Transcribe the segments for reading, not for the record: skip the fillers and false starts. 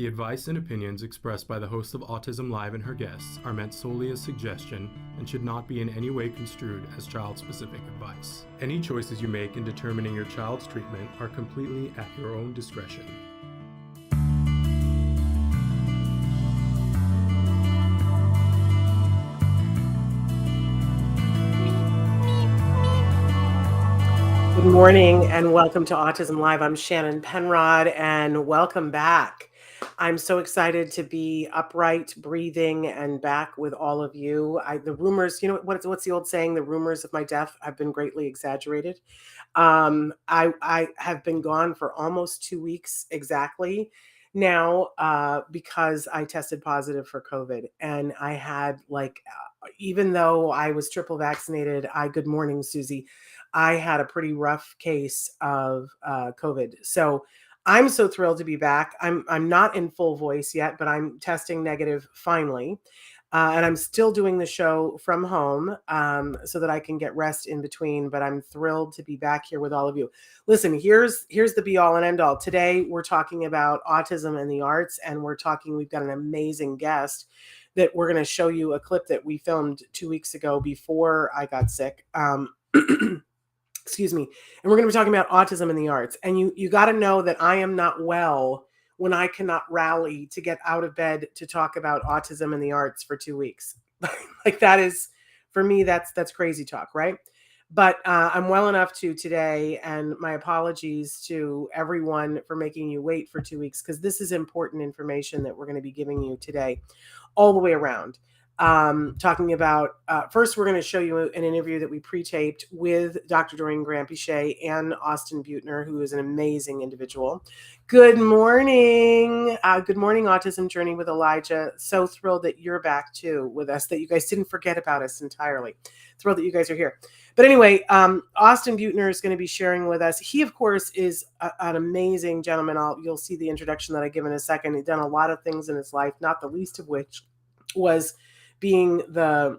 The advice and opinions expressed by the host of Autism Live and her guests are meant solely as suggestion and should not be in any way construed as child-specific advice. Any choices you make in determining your child's treatment are completely at your own discretion. Good morning and welcome to Autism Live. I'm Shannon Penrod and welcome back. I'm so excited to be upright, breathing, and back with all of you. The rumors, what's the old saying? The rumors of my death have been greatly exaggerated. I have been gone for almost 2 weeks exactly now because I tested positive for COVID, and I had even though I was triple vaccinated, good morning, Susie. I had a pretty rough case of COVID. So I'm so thrilled to be back. I'm not in full voice yet, but I'm testing negative finally. And I'm still doing the show from home so that I can get rest in between. But I'm thrilled to be back here with all of you. Listen, here's the be all and end all. Today, we're talking about autism and the arts. And we've got an amazing guest that we're going to show you a clip that we filmed 2 weeks ago before I got sick. Excuse me. And we're going to be talking about autism and the arts. And you got to know that I am not well when I cannot rally to get out of bed to talk about autism and the arts for 2 weeks. That is, for me, that's crazy talk, right? But I'm well enough to today, and my apologies to everyone for making you wait for 2 weeks, because this is important information that we're going to be giving you today all the way around. Talking about, first, we're going to show you an interview that we pre-taped with Dr. Doreen Grampiche and Austin Beutner, who is an amazing individual. Good morning. Good morning, Autism Journey with Elijah. So thrilled that you're back too with us, that you guys didn't forget about us entirely. Thrilled that you guys are here. But anyway, Austin Beutner is going to be sharing with us. He, of course, is an amazing gentleman. You'll see the introduction that I give in a second. He's done a lot of things in his life, not the least of which was being the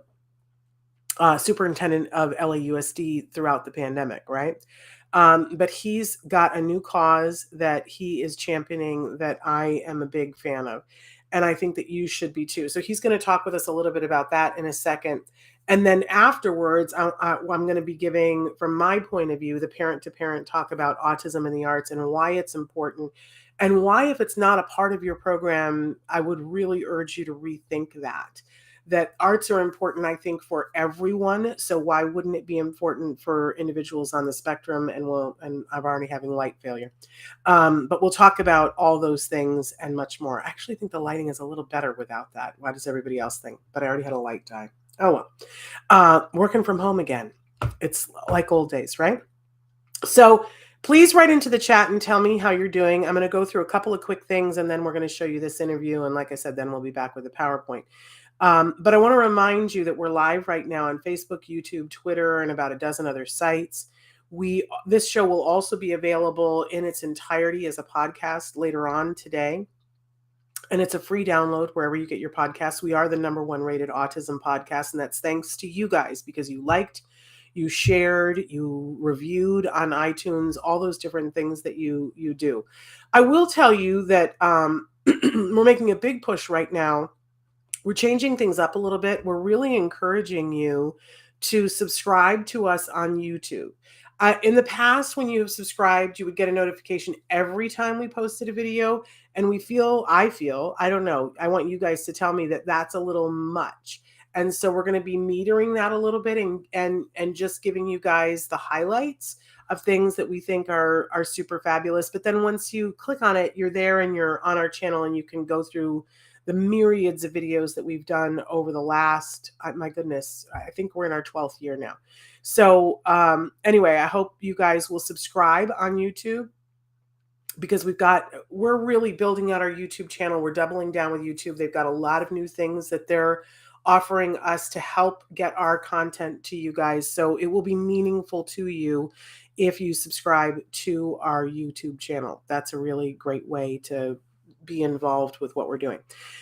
superintendent of LAUSD throughout the pandemic, right? But he's got a new cause that he is championing that I am a big fan of. And I think that you should be too. So he's going to talk with us a little bit about that in a second. And then afterwards, I'm going to be giving, from my point of view, the parent-to-parent talk about autism and the arts and why it's important. And why, if it's not a part of your program, I would really urge you to rethink that arts are important, I think, for everyone. So why wouldn't it be important for individuals on the spectrum? And I'm already having light failure. But we'll talk about all those things and much more. I actually think the lighting is a little better without that. Why does everybody else think? But I already had a light die. Oh, well. Working from home again. It's like old days, right? So please write into the chat and tell me how you're doing. I'm going to go through a couple of quick things, and then we're going to show you this interview. And like I said, then we'll be back with a PowerPoint. But I want to remind you that we're live right now on Facebook, YouTube, Twitter, and about a dozen other sites. This show will also be available in its entirety as a podcast later on today. And it's a free download wherever you get your podcasts. We are the #1 rated autism podcast, and that's thanks to you guys, because you liked, you shared, you reviewed on iTunes, all those different things that you do. I will tell you that we're making a big push right now. We're changing things up a little bit. We're really encouraging you to subscribe to us on YouTube. In the past, when you have subscribed, you would get a notification every time we posted a video. And I don't know, I want you guys to tell me that that's a little much. And so we're going to be metering that a little bit and just giving you guys the highlights of things that we think are super fabulous. But then once you click on it, you're there and you're on our channel, and you can go through the myriads of videos that we've done over the last, my goodness, I think we're in our 12th year now. So anyway, I hope you guys will subscribe on YouTube, because we're really building out our YouTube channel. We're doubling down with YouTube. They've got a lot of new things that they're offering us to help get our content to you guys. So it will be meaningful to you if you subscribe to our YouTube channel. That's a really great way to be involved with what we're doing.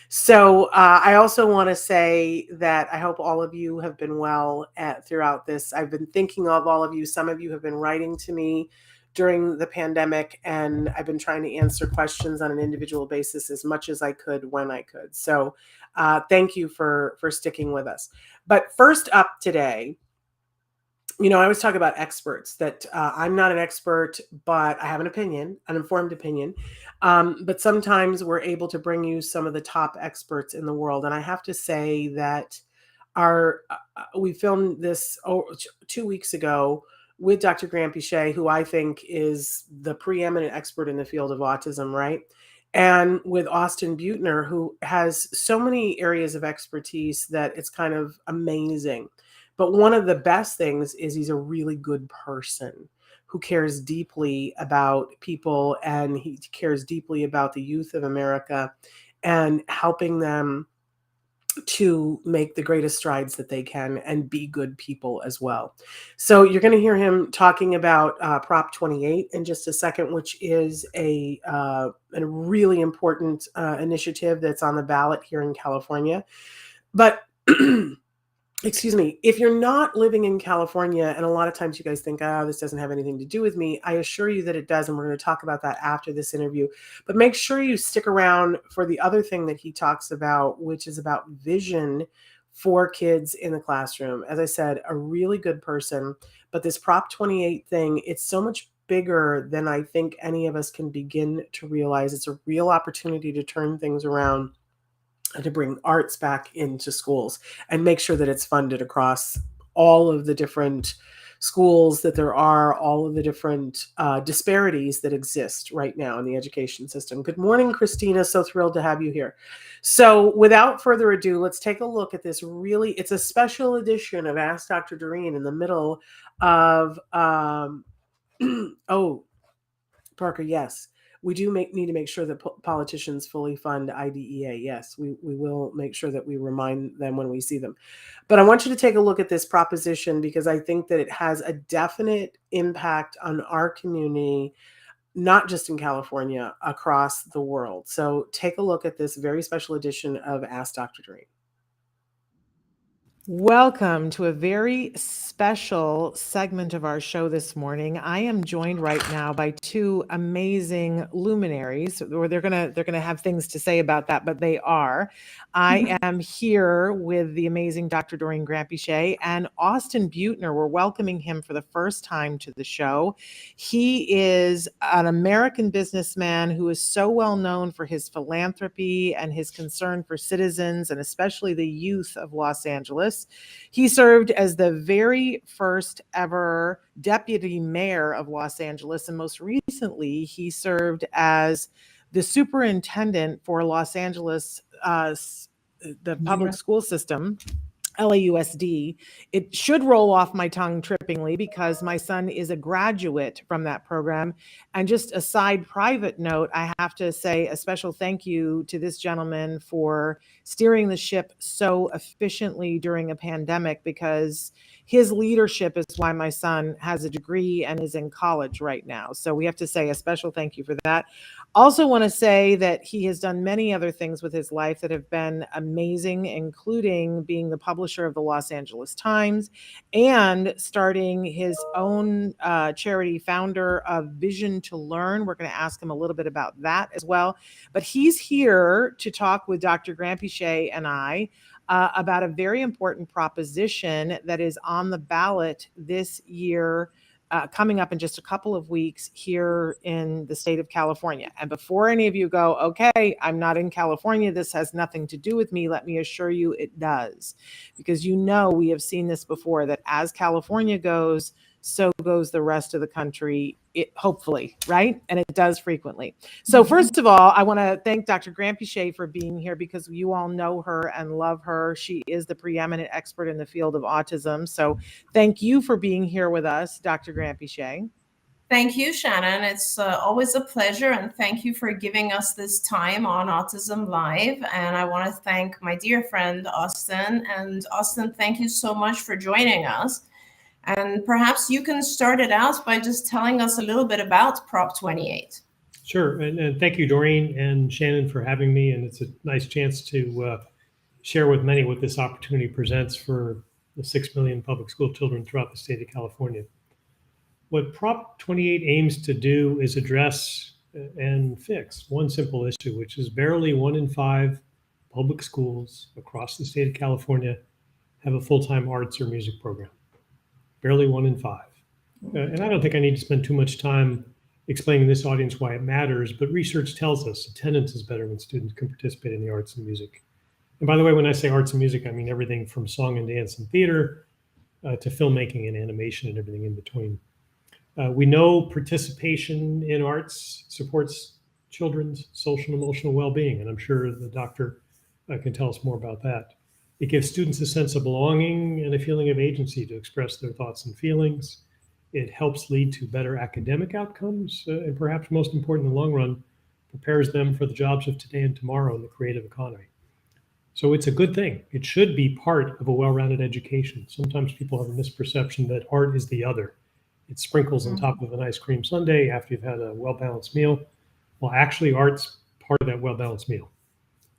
So I also want to say that I hope all of you have been well throughout this. I've been thinking of all of you. Some of you have been writing to me during the pandemic, and I've been trying to answer questions on an individual basis as much as I could when I could. So thank you for sticking with us. But first up today, I always talk about experts, that I'm not an expert, but I have an opinion, an informed opinion. But sometimes we're able to bring you some of the top experts in the world. And I have to say that we filmed this 2 weeks ago with Dr. Grant Pichet, who I think is the preeminent expert in the field of autism, right? And with Austin Beutner, who has so many areas of expertise that it's kind of amazing. But one of the best things is he's a really good person who cares deeply about people, and he cares deeply about the youth of America and helping them to make the greatest strides that they can and be good people as well. So you're going to hear him talking about Prop 28 in just a second, which is a really important initiative that's on the ballot here in California. But excuse me, if you're not living in California, and a lot of times you guys think, oh, this doesn't have anything to do with me, I assure you that it does, and we're going to talk about that after this interview. But make sure you stick around for the other thing that he talks about, which is about vision for kids in the classroom. As I said, a really good person, but this Prop 28 thing, it's so much bigger than I think any of us can begin to realize. It's a real opportunity to turn things around and to bring arts back into schools and make sure that it's funded across all of the different schools that there are, all of the different disparities that exist right now in the education system. Good morning, Christina. So thrilled to have you here. So without further ado, let's take a look at this. It's a special edition of Ask Dr. Doreen in the middle of, oh, Parker, yes. We do need to make sure that politicians fully fund IDEA. Yes, we will make sure that we remind them when we see them. But I want you to take a look at this proposition, because I think that it has a definite impact on our community, not just in California, across the world. So take a look at this very special edition of Ask Dr. Doreen. Welcome to a very special segment of our show this morning. I am joined right now by two amazing luminaries, or they're gonna have things to say about that, but they are. I am here with the amazing Dr. Doreen Grant-Pichet and Austin Beutner. We're welcoming him for the first time to the show. He is an American businessman who is so well known for his philanthropy and his concern for citizens, and especially the youth of Los Angeles. He served as the very first ever deputy mayor of Los Angeles, and most recently, he served as the superintendent for Los Angeles, the public school system, LAUSD. It should roll off my tongue trippingly because my son is a graduate from that program. And just a side private note, I have to say a special thank you to this gentleman for steering the ship so efficiently during a pandemic, because his leadership is why my son has a degree and is in college right now. So we have to say a special thank you for that. Also want to say that he has done many other things with his life that have been amazing, including being the publisher of the Los Angeles Times and starting his own charity, founder of Vision to Learn. We're going to ask him a little bit about that as well. But he's here to talk with Dr. Grant-Pichet and I about a very important proposition that is on the ballot this year, coming up in just a couple of weeks here in the state of California. And before any of you go, okay, I'm not in California, this has nothing to do with me, let me assure you it does. Because we have seen this before, that as California goes, so goes the rest of the country, hopefully, right? And it does frequently. So first of all, I want to thank Dr. Grant-Pichet for being here, because you all know her and love her. She is the preeminent expert in the field of autism. So thank you for being here with us, Dr. Grant-Pichet. Thank you, Shannon. It's always a pleasure, and thank you for giving us this time on Autism Live. And I want to thank my dear friend, Austin. And Austin, thank you so much for joining us. And perhaps you can start it out by just telling us a little bit about Prop 28. Sure, and thank you, Doreen and Shannon, for having me. And it's a nice chance to share with many what this opportunity presents for the 6 million public school children throughout the state of California. What Prop 28 aims to do is address and fix one simple issue, which is barely 1 in 5 public schools across the state of California have a full-time arts or music program. Barely 1 in 5. And I don't think I need to spend too much time explaining to this audience why it matters, but research tells us attendance is better when students can participate in the arts and music. And by the way, when I say arts and music, I mean everything from song and dance and theater to filmmaking and animation and everything in between. We know participation in arts supports children's social and emotional well-being, and I'm sure the doctor can tell us more about that. It gives students a sense of belonging and a feeling of agency to express their thoughts and feelings. It helps lead to better academic outcomes, and perhaps most important in the long run, prepares them for the jobs of today and tomorrow in the creative economy. So it's a good thing. It should be part of a well-rounded education. Sometimes people have a misperception that art is the other. It sprinkles on top of an ice cream sundae after you've had a well-balanced meal. Well, actually, art's part of that well-balanced meal.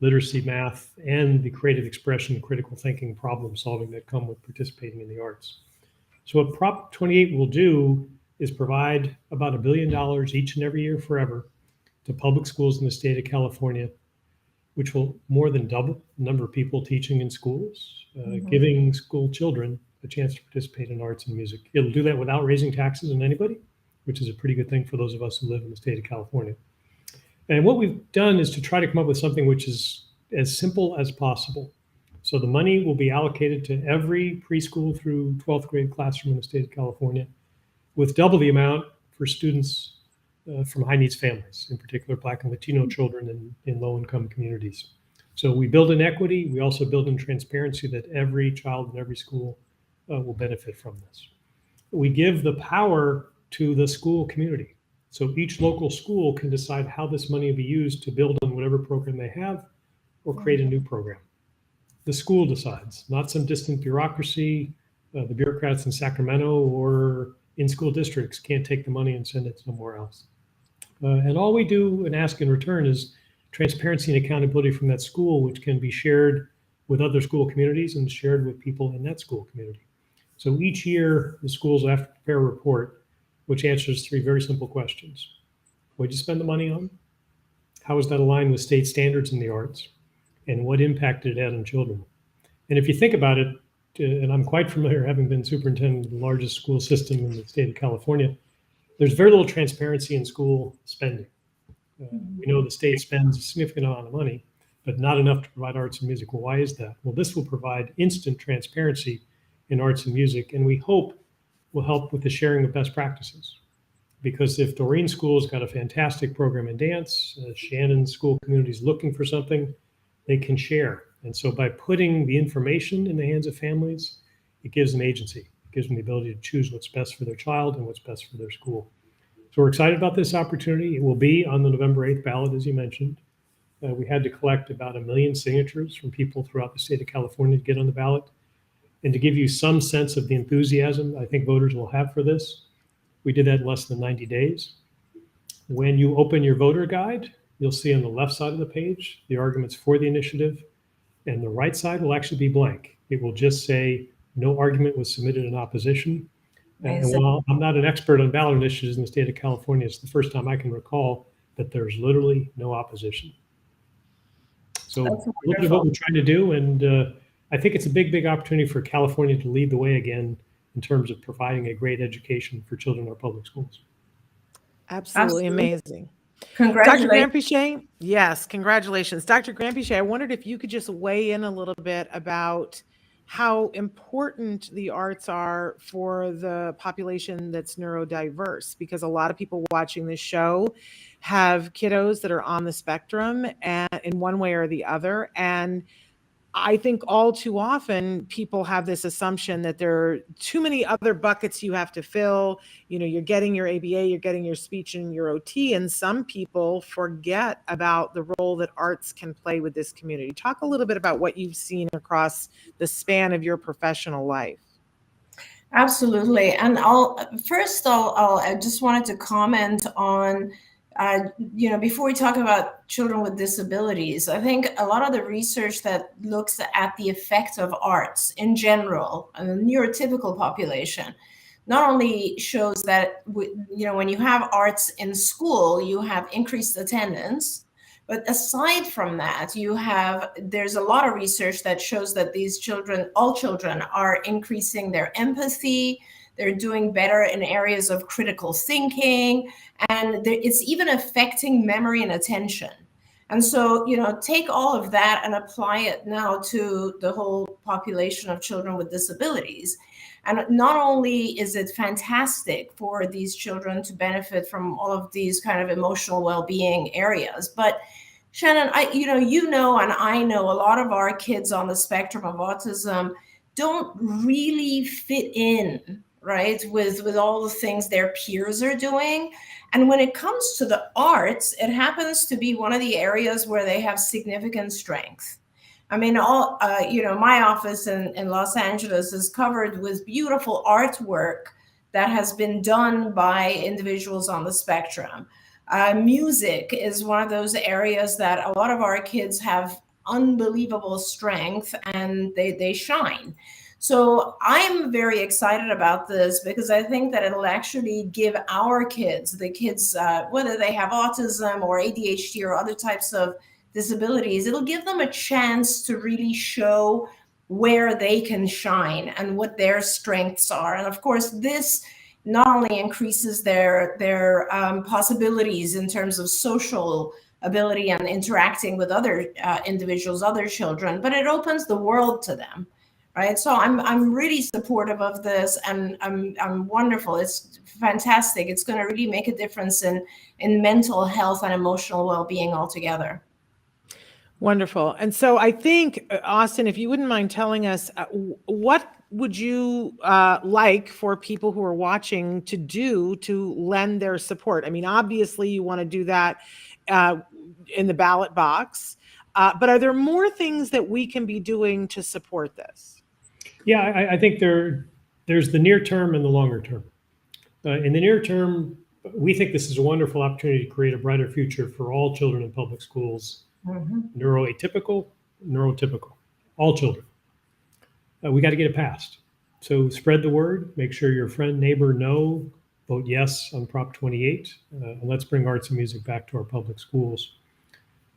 Literacy, math, and the creative expression, critical thinking, problem solving that come with participating in the arts. So what Prop 28 will do is provide about $1 billion each and every year forever to public schools in the state of California, which will more than double the number of people teaching in schools, giving school children a chance to participate in arts and music. It'll do that without raising taxes on anybody, which is a pretty good thing for those of us who live in the state of California. And what we've done is to try to come up with something which is as simple as possible. So the money will be allocated to every preschool through 12th grade classroom in the state of California, with double the amount for students from high needs families, in particular Black and Latino children in low-income communities. So we build in equity. We also build in transparency that every child in every school will benefit from this. We give the power to the school community. So each local school can decide how this money will be used to build on whatever program they have or create a new program. The school decides, not some distant bureaucracy. The bureaucrats in Sacramento or in school districts can't take the money and send it somewhere else. And all we do and ask in return is transparency and accountability from that school, which can be shared with other school communities and shared with people in that school community. So each year, the schools have to prepare a report which answers 3 very simple questions. What did you spend the money on? How is that aligned with state standards in the arts? And what impact did it have on children? And if you think about it, and I'm quite familiar, having been superintendent of the largest school system in the state of California, there's very little transparency in school spending. We know the state spends a significant amount of money, but not enough to provide arts and music. Well, why is that? Well, this will provide instant transparency in arts and music, and we hope will help with the sharing of best practices. Because if Doreen's school's got a fantastic program in dance, Shannon's school community is looking for something, they can share. And so by putting the information in the hands of families, it gives them agency. It gives them the ability to choose what's best for their child and what's best for their school. So we're excited about this opportunity. It will be on the November 8th ballot, as you mentioned. We had to collect about 1 million signatures from people throughout the state of California to get on the ballot. And to give you some sense of the enthusiasm I think voters will have for this, we did that in less than 90 days. When you open your voter guide, you'll see on the left side of the page the arguments for the initiative, and the right side will actually be blank. It will just say no argument was submitted in opposition. And while I'm not an expert on ballot initiatives in the state of California, it's the first time I can recall that there's literally no opposition. So look at what we're trying to do, and I think it's a big, big opportunity for California to lead the way again in terms of providing a great education for children in our public schools. Absolutely amazing. Congratulations. Dr. Granpeesheh, yes, congratulations. Dr. Granpeesheh, I wondered if you could just weigh in a little bit about how important the arts are for the population that's neurodiverse, because a lot of people watching this show have kiddos that are on the spectrum and in one way or the other. And I think all too often people have this assumption that there are too many other buckets you have to fill. You know, you're getting your ABA, you're getting your speech and your OT, and some people forget about the role that arts can play with this community. Talk a little bit about what you've seen across the span of your professional life. Absolutely. And I just wanted to comment on before we talk about children with disabilities, I think a lot of the research that looks at the effect of arts in general on the neurotypical population, not only shows that, when you have arts in school, you have increased attendance, but aside from that, there's a lot of research that shows that all children are increasing their empathy. They're doing better in areas of critical thinking, and it's even affecting memory and attention. And so, take all of that and apply it now to the whole population of children with disabilities. And not only is it fantastic for these children to benefit from all of these kind of emotional well-being areas, but Shannon, and I know a lot of our kids on the spectrum of autism don't really fit in, right, with all the things their peers are doing. And when it comes to the arts, it happens to be one of the areas where they have significant strength. I mean, my office in Los Angeles is covered with beautiful artwork that has been done by individuals on the spectrum. Music is one of those areas that a lot of our kids have unbelievable strength, and they shine. So I'm very excited about this because I think that it'll actually give our kids, whether they have autism or ADHD or other types of disabilities, it'll give them a chance to really show where they can shine and what their strengths are. And of course, this not only increases their possibilities in terms of social ability and interacting with other individuals, other children, but it opens the world to them, right? So I'm really supportive of this, and I'm wonderful. It's fantastic. It's going to really make a difference in mental health and emotional well-being altogether. Wonderful. And so I think, Austin, if you wouldn't mind telling us, what would you like for people who are watching to do to lend their support? I mean, obviously you want to do that in the ballot box, but are there more things that we can be doing to support this? Yeah, I think there's the near term and the longer term. In the near term, we think this is a wonderful opportunity to create a brighter future for all children in public schools. Neuroatypical, neurotypical, all children. We got to get it passed. So spread the word, make sure your friend, neighbor know, vote yes on Prop 28, and let's bring arts and music back to our public schools.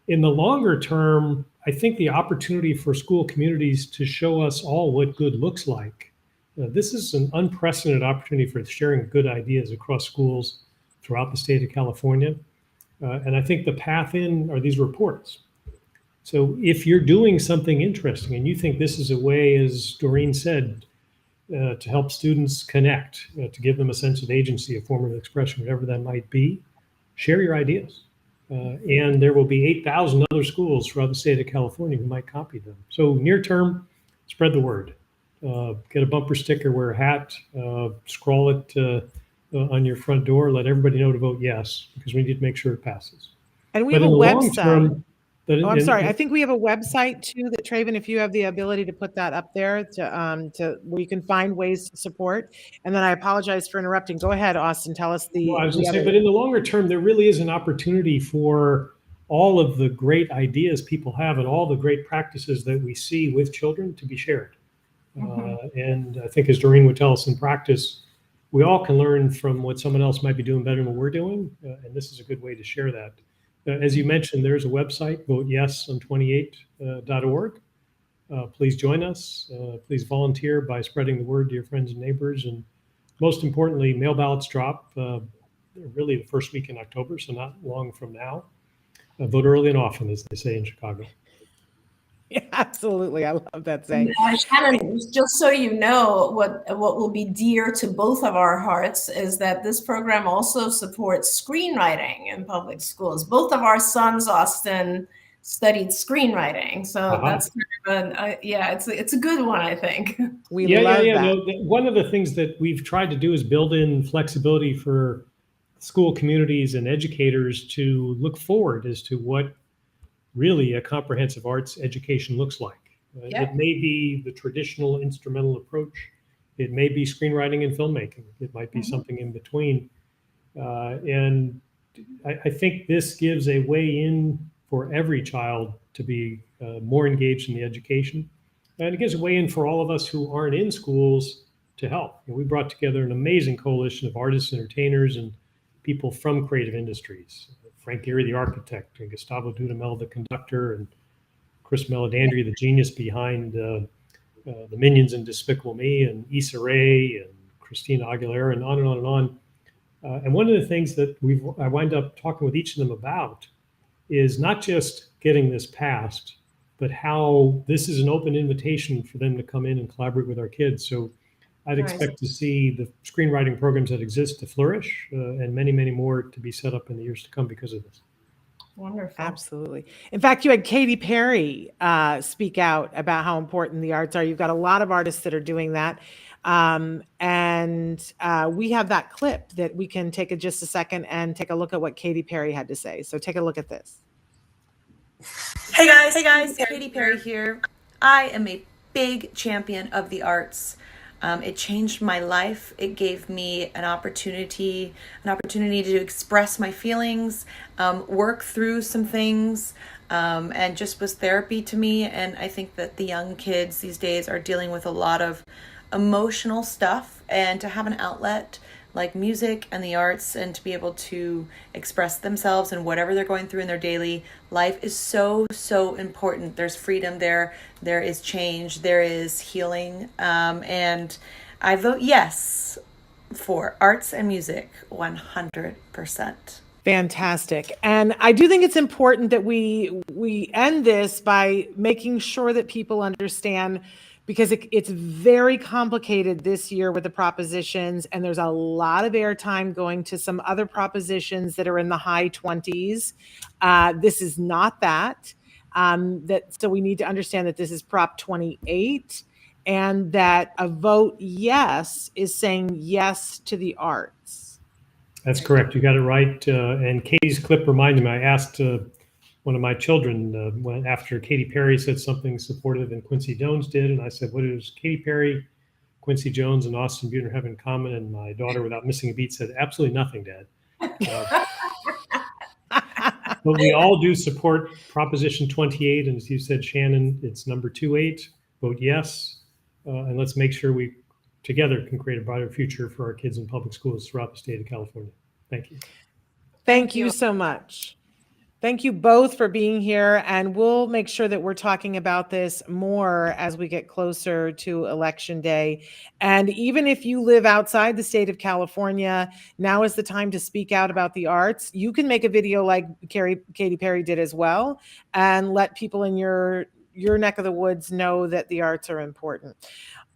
In the longer term, I think the opportunity for school communities to show us all what good looks like. This is an unprecedented opportunity for sharing good ideas across schools throughout the state of California. And I think the path in are these reports. So if you're doing something interesting and you think this is a way, as Doreen said, to help students connect, to give them a sense of agency, a form of expression, whatever that might be, share your ideas. And there will be 8,000 other schools throughout the state of California who might copy them. So near term, spread the word. Get a bumper sticker, wear a hat, scroll it on your front door, let everybody know to vote yes, because we need to make sure it passes. And we have a website. I'm sorry. I think we have a website too that, Traven, if you have the ability to put that up there to where you can find ways to support. And then I apologize for interrupting. Go ahead, Austin. Tell us the. Well, I was going to say, but in the longer term, there really is an opportunity for all of the great ideas people have and all the great practices that we see with children to be shared. And I think, as Doreen would tell us, in practice, we all can learn from what someone else might be doing better than what we're doing. And this is a good way to share that. As you mentioned, there's a website, voteyesOn28.org. Please join us. Please volunteer by spreading the word to your friends and neighbors. And most importantly, mail ballots drop really the first week in October, so not long from now. Vote early and often, as they say in Chicago. Yeah, absolutely. I love that saying. Shannon, just so you know, what will be dear to both of our hearts is that this program also supports screenwriting in public schools. Both of our sons, Austin, studied screenwriting, so that's kind of it's a good one, I think. We love that. No, one of the things that we've tried to do is build in flexibility for school communities and educators to look forward as to what really a comprehensive arts education looks like. It may be the traditional instrumental approach. It may be screenwriting and filmmaking. It might be something in between. And I think this gives a way in for every child to be more engaged in the education. And it gives a way in for all of us who aren't in schools to help. And we brought together an amazing coalition of artists, entertainers, and people from creative industries. Frank Gehry, the architect, and Gustavo Dudamel, the conductor, and Chris Meledandri, the genius behind the Minions and Despicable Me, and Issa Rae, and Christina Aguilera, and on and on and on. And one of the things that I wind up talking with each of them about is not just getting this passed, but how this is an open invitation for them to come in and collaborate with our kids. So I'd expect to see the screenwriting programs that exist to flourish, and many, many more to be set up in the years to come because of this. Wonderful. Absolutely. In fact, you had Katy Perry speak out about how important the arts are. You've got a lot of artists that are doing that. And we have that clip that we can take just a second and take a look at what Katy Perry had to say. So take a look at this. Hey guys, Katy Perry here. I am a big champion of the arts. It changed my life. It gave me an opportunity to express my feelings, work through some things, and just was therapy to me. And I think that the young kids these days are dealing with a lot of emotional stuff, and to have an outlet like music and the arts and to be able to express themselves and whatever they're going through in their daily life is so, so important. There's freedom there. There is change. There is healing. And I vote yes for arts and music 100%. Fantastic. And I do think it's important that we end this by making sure that people understand, because it's very complicated this year with the propositions, and there's a lot of airtime going to some other propositions that are in the high 20s. This is not that. So we need to understand that this is Prop 28, and that a vote yes is saying yes to the arts. That's correct. You got it right. And Katie's clip reminded me, I asked one of my children after Katy Perry said something supportive and Quincy Jones did, and I said, what does Katy Perry, Quincy Jones, and Austin Beutner have in common? And my daughter, without missing a beat, said, absolutely nothing, Dad. But we all do support Proposition 28, and as you said, Shannon, it's number 28. Vote yes, and let's make sure we together can create a brighter future for our kids in public schools throughout the state of California. Thank you. Thank you so much. Thank you both for being here, and we'll make sure that we're talking about this more as we get closer to Election Day. And even if you live outside the state of California, now is the time to speak out about the arts. You can make a video like Katy Perry did as well, and let people in your neck of the woods know that the arts are important.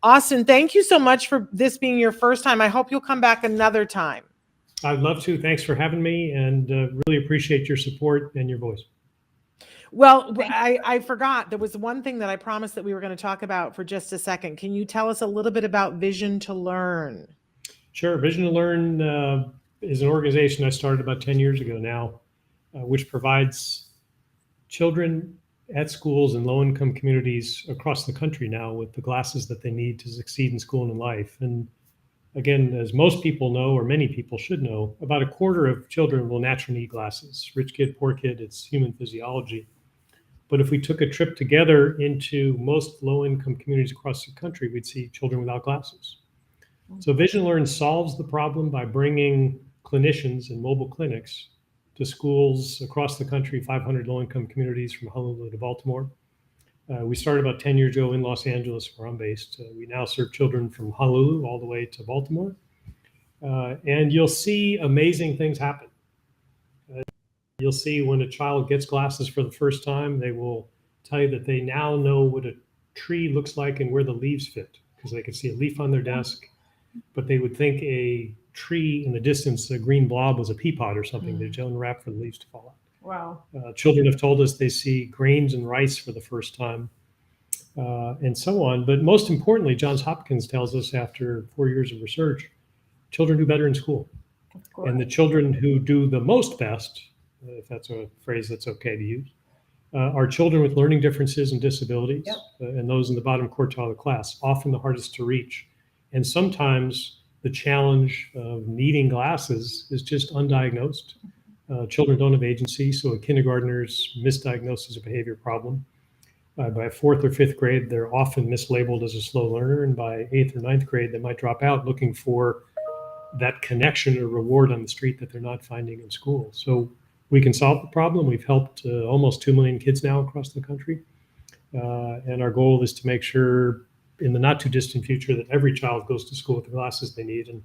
Austin, thank you so much for this being your first time. I hope you'll come back another time. I'd love to. Thanks for having me, and really appreciate your support and your voice. Well, I forgot. There was one thing that I promised that we were going to talk about for just a second. Can you tell us a little bit about Vision to Learn? Sure. Vision to Learn is an organization I started about 10 years ago now, which provides children at schools in low-income communities across the country now with the glasses that they need to succeed in school and in life. And again, as most people know, or many people should know, about a quarter of children will naturally need glasses. Rich kid, poor kid, it's human physiology. But if we took a trip together into most low-income communities across the country, we'd see children without glasses. So Vision Learn solves the problem by bringing clinicians and mobile clinics to schools across the country, 500 low-income communities from Honolulu to Baltimore. We started about 10 years ago in Los Angeles, where I'm based. We now serve children from Honolulu all the way to Baltimore. And you'll see amazing things happen. You'll see when a child gets glasses for the first time, they will tell you that they now know what a tree looks like and where the leaves fit, because they can see a leaf on their desk, but they would think a tree in the distance, a green blob, was a pea pod or something. They don't unwrap for the leaves to fall out. Wow. Children have told us they see grains and rice for the first time, and so on. But most importantly, Johns Hopkins tells us after 4 years of research, children do better in school. And the children who do the most best, if that's a phrase that's okay to use, are children with learning differences and disabilities, and those in the bottom quartile of the class, often the hardest to reach. And sometimes the challenge of needing glasses is just undiagnosed. Children don't have agency, so a kindergartner's misdiagnosis is a behavior problem. By fourth or fifth grade, they're often mislabeled as a slow learner. And by eighth or ninth grade, they might drop out looking for that connection or reward on the street that they're not finding in school. So we can solve the problem. We've helped almost 2 million kids now across the country. And our goal is to make sure in the not too distant future that every child goes to school with the glasses they need. And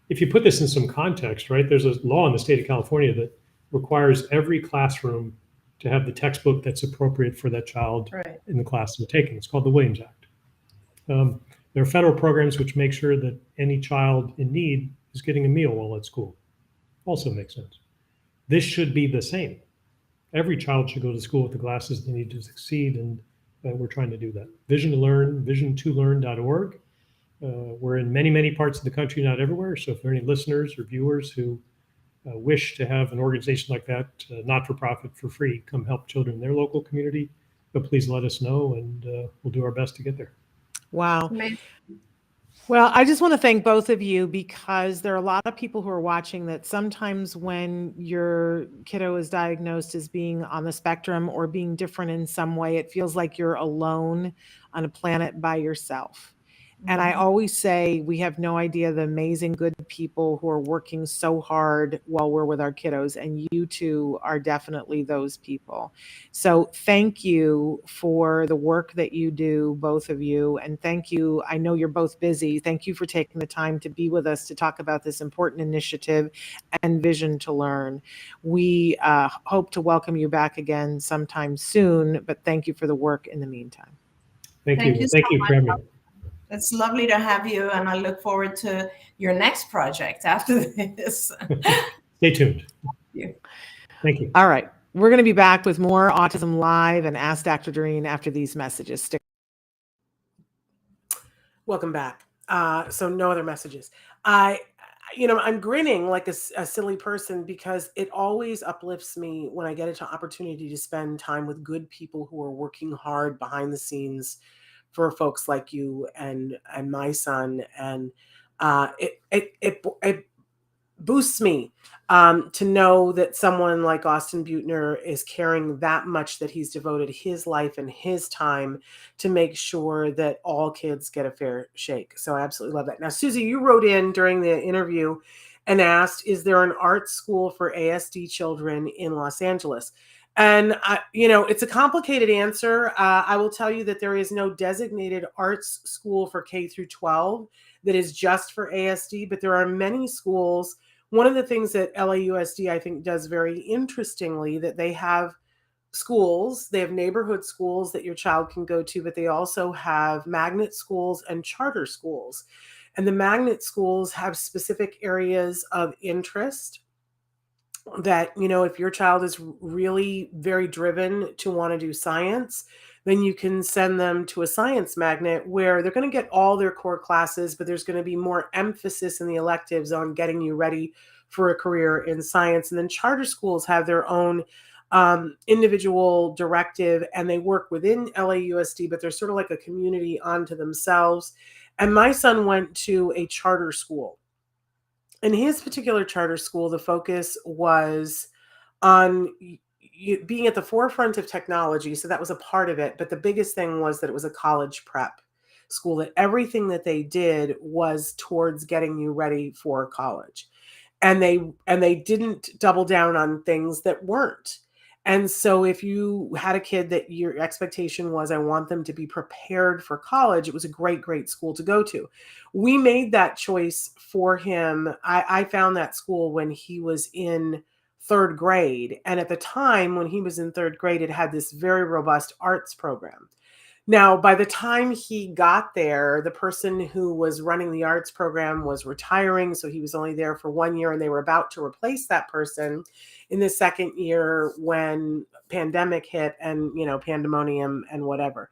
if you put this in some context, right, there's a law in the state of California that requires every classroom to have the textbook that's appropriate for that child Right. in the class they're taking. It's called the Williams Act. There are federal programs which make sure that any child in need is getting a meal while at school. Also makes sense. This should be the same. Every child should go to school with the glasses they need to succeed, and we're trying to do that. Vision to Learn, vision2learn.org. We're in many, many parts of the country, not everywhere. So if there are any listeners or viewers who wish to have an organization like that, not-for-profit, for free, come help children in their local community, but please let us know, and we'll do our best to get there. Wow. Amazing. Well, I just want to thank both of you, because there are a lot of people who are watching that sometimes when your kiddo is diagnosed as being on the spectrum or being different in some way, it feels like you're alone on a planet by yourself. And I always say we have no idea the amazing good people who are working so hard while we're with our kiddos, and you two are definitely those people. So thank you for the work that you do, both of you, and thank you. I know you're both busy. Thank you for taking the time to be with us to talk about this important initiative and Vision to Learn. We hope to welcome you back again sometime soon, but thank you for the work in the meantime. Thank Thank you. you Thank so you for having me. It's lovely to have you, and I look forward to your next project after this. Stay tuned. you. Thank you. All right. We're going to be back with more Autism Live and Ask Dr. Doreen after these messages. Welcome back. So no other messages. I'm grinning like a silly person, because it always uplifts me when I get an opportunity to spend time with good people who are working hard behind the scenes for folks like you and my son. And it boosts me to know that someone like Austin Beutner is caring that much, that he's devoted his life and his time to make sure that all kids get a fair shake. So I absolutely love that. Now, Susie, you wrote in during the interview and asked, is there an art school for ASD children in Los Angeles? And, it's a complicated answer. I will tell you that there is no designated arts school for K through 12 that is just for ASD, but there are many schools. One of the things that LAUSD, I think, does very interestingly, that they have schools, they have neighborhood schools that your child can go to, but they also have magnet schools and charter schools. And the magnet schools have specific areas of interest that, if your child is really very driven to want to do science, then you can send them to a science magnet where they're going to get all their core classes, but there's going to be more emphasis in the electives on getting you ready for a career in science. And then charter schools have their own individual directive, and they work within LAUSD, but they're sort of like a community unto themselves. And my son went to a charter school. In his particular charter school, the focus was on being at the forefront of technology. So that was a part of it. But the biggest thing was that it was a college prep school, that everything that they did was towards getting you ready for college. And they didn't double down on things that weren't. And so if you had a kid that your expectation was, I want them to be prepared for college, it was a great, great school to go to. We made that choice for him. I found that school when he was in third grade. And at the time when he was in third grade, it had this very robust arts program. Now, by the time he got there, the person who was running the arts program was retiring. So he was only there for 1 year, and they were about to replace that person in the second year when pandemic hit and, pandemonium and whatever.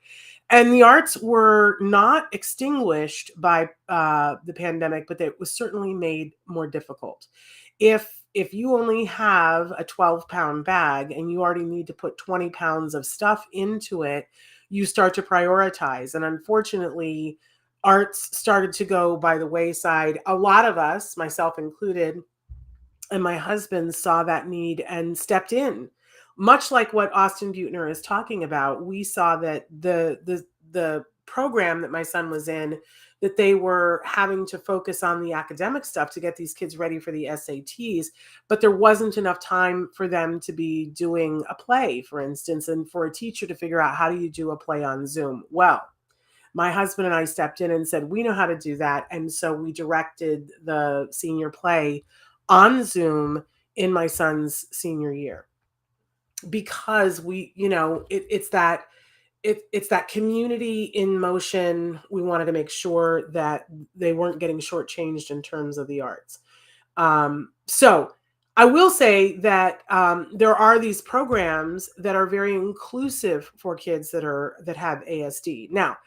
And the arts were not extinguished by the pandemic, but it was certainly made more difficult. If you only have a 12-pound bag and you already need to put 20 pounds of stuff into it, you start to prioritize. And unfortunately, arts started to go by the wayside. A lot of us, myself included, and my husband, saw that need and stepped in much like what Austin Beutner is talking about, we saw that the program that my son was in, that they were having to focus on the academic stuff to get these kids ready for the SATs, but there wasn't enough time for them to be doing a play, for instance, and for a teacher to figure out how do you do a play on Zoom. Well, my husband and I stepped in and said, we know how to do that. And so we directed the senior play on Zoom in my son's senior year, because we, it's that community in motion. We wanted to make sure that they weren't getting shortchanged in terms of the arts. So I will say that there are these programs that are very inclusive for kids that have ASD. Now,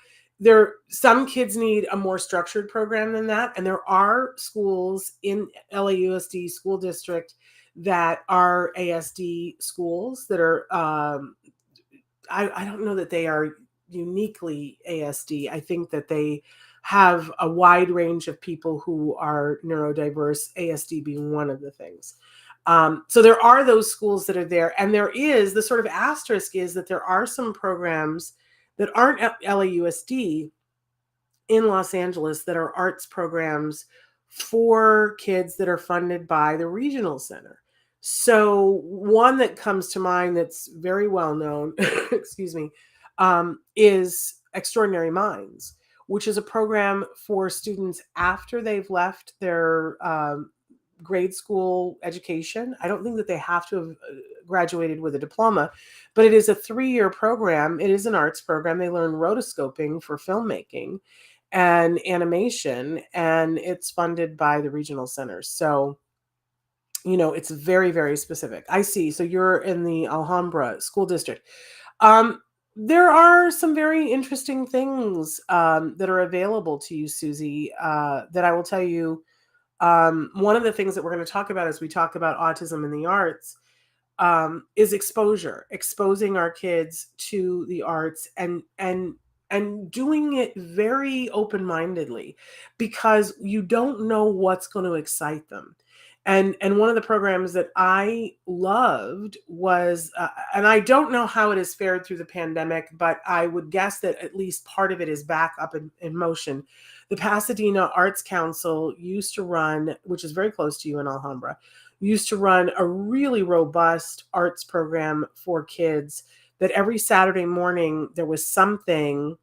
some kids need a more structured program than that, and there are schools in LAUSD school district that are ASD schools that are. I don't know that they are uniquely ASD. I think that they have a wide range of people who are neurodiverse, ASD being one of the things. So there are those schools that are there. And there is the sort of asterisk is that there are some programs that aren't LAUSD in Los Angeles that are arts programs for kids that are funded by the regional center. So one that comes to mind that's very well known, excuse me, is Extraordinary Minds, which is a program for students after they've left their grade school education. I don't think that they have to have graduated with a diploma, but it is a 3-year program. It is an arts program. They learn rotoscoping for filmmaking and animation, and it's funded by the regional centers. So, it's very, very specific. I see. So you're in the Alhambra school district. There are some very interesting things that are available to you, Susie, that I will tell you. One of the things that we're going to talk about as we talk about autism in the arts is exposing our kids to the arts and doing it very open-mindedly, because you don't know what's going to excite them. And one of the programs that I loved was, and I don't know how it has fared through the pandemic, but I would guess that at least part of it is back up in motion. The Pasadena Arts Council used to run, which is very close to you in Alhambra, used to run a really robust arts program for kids that every Saturday morning there was something.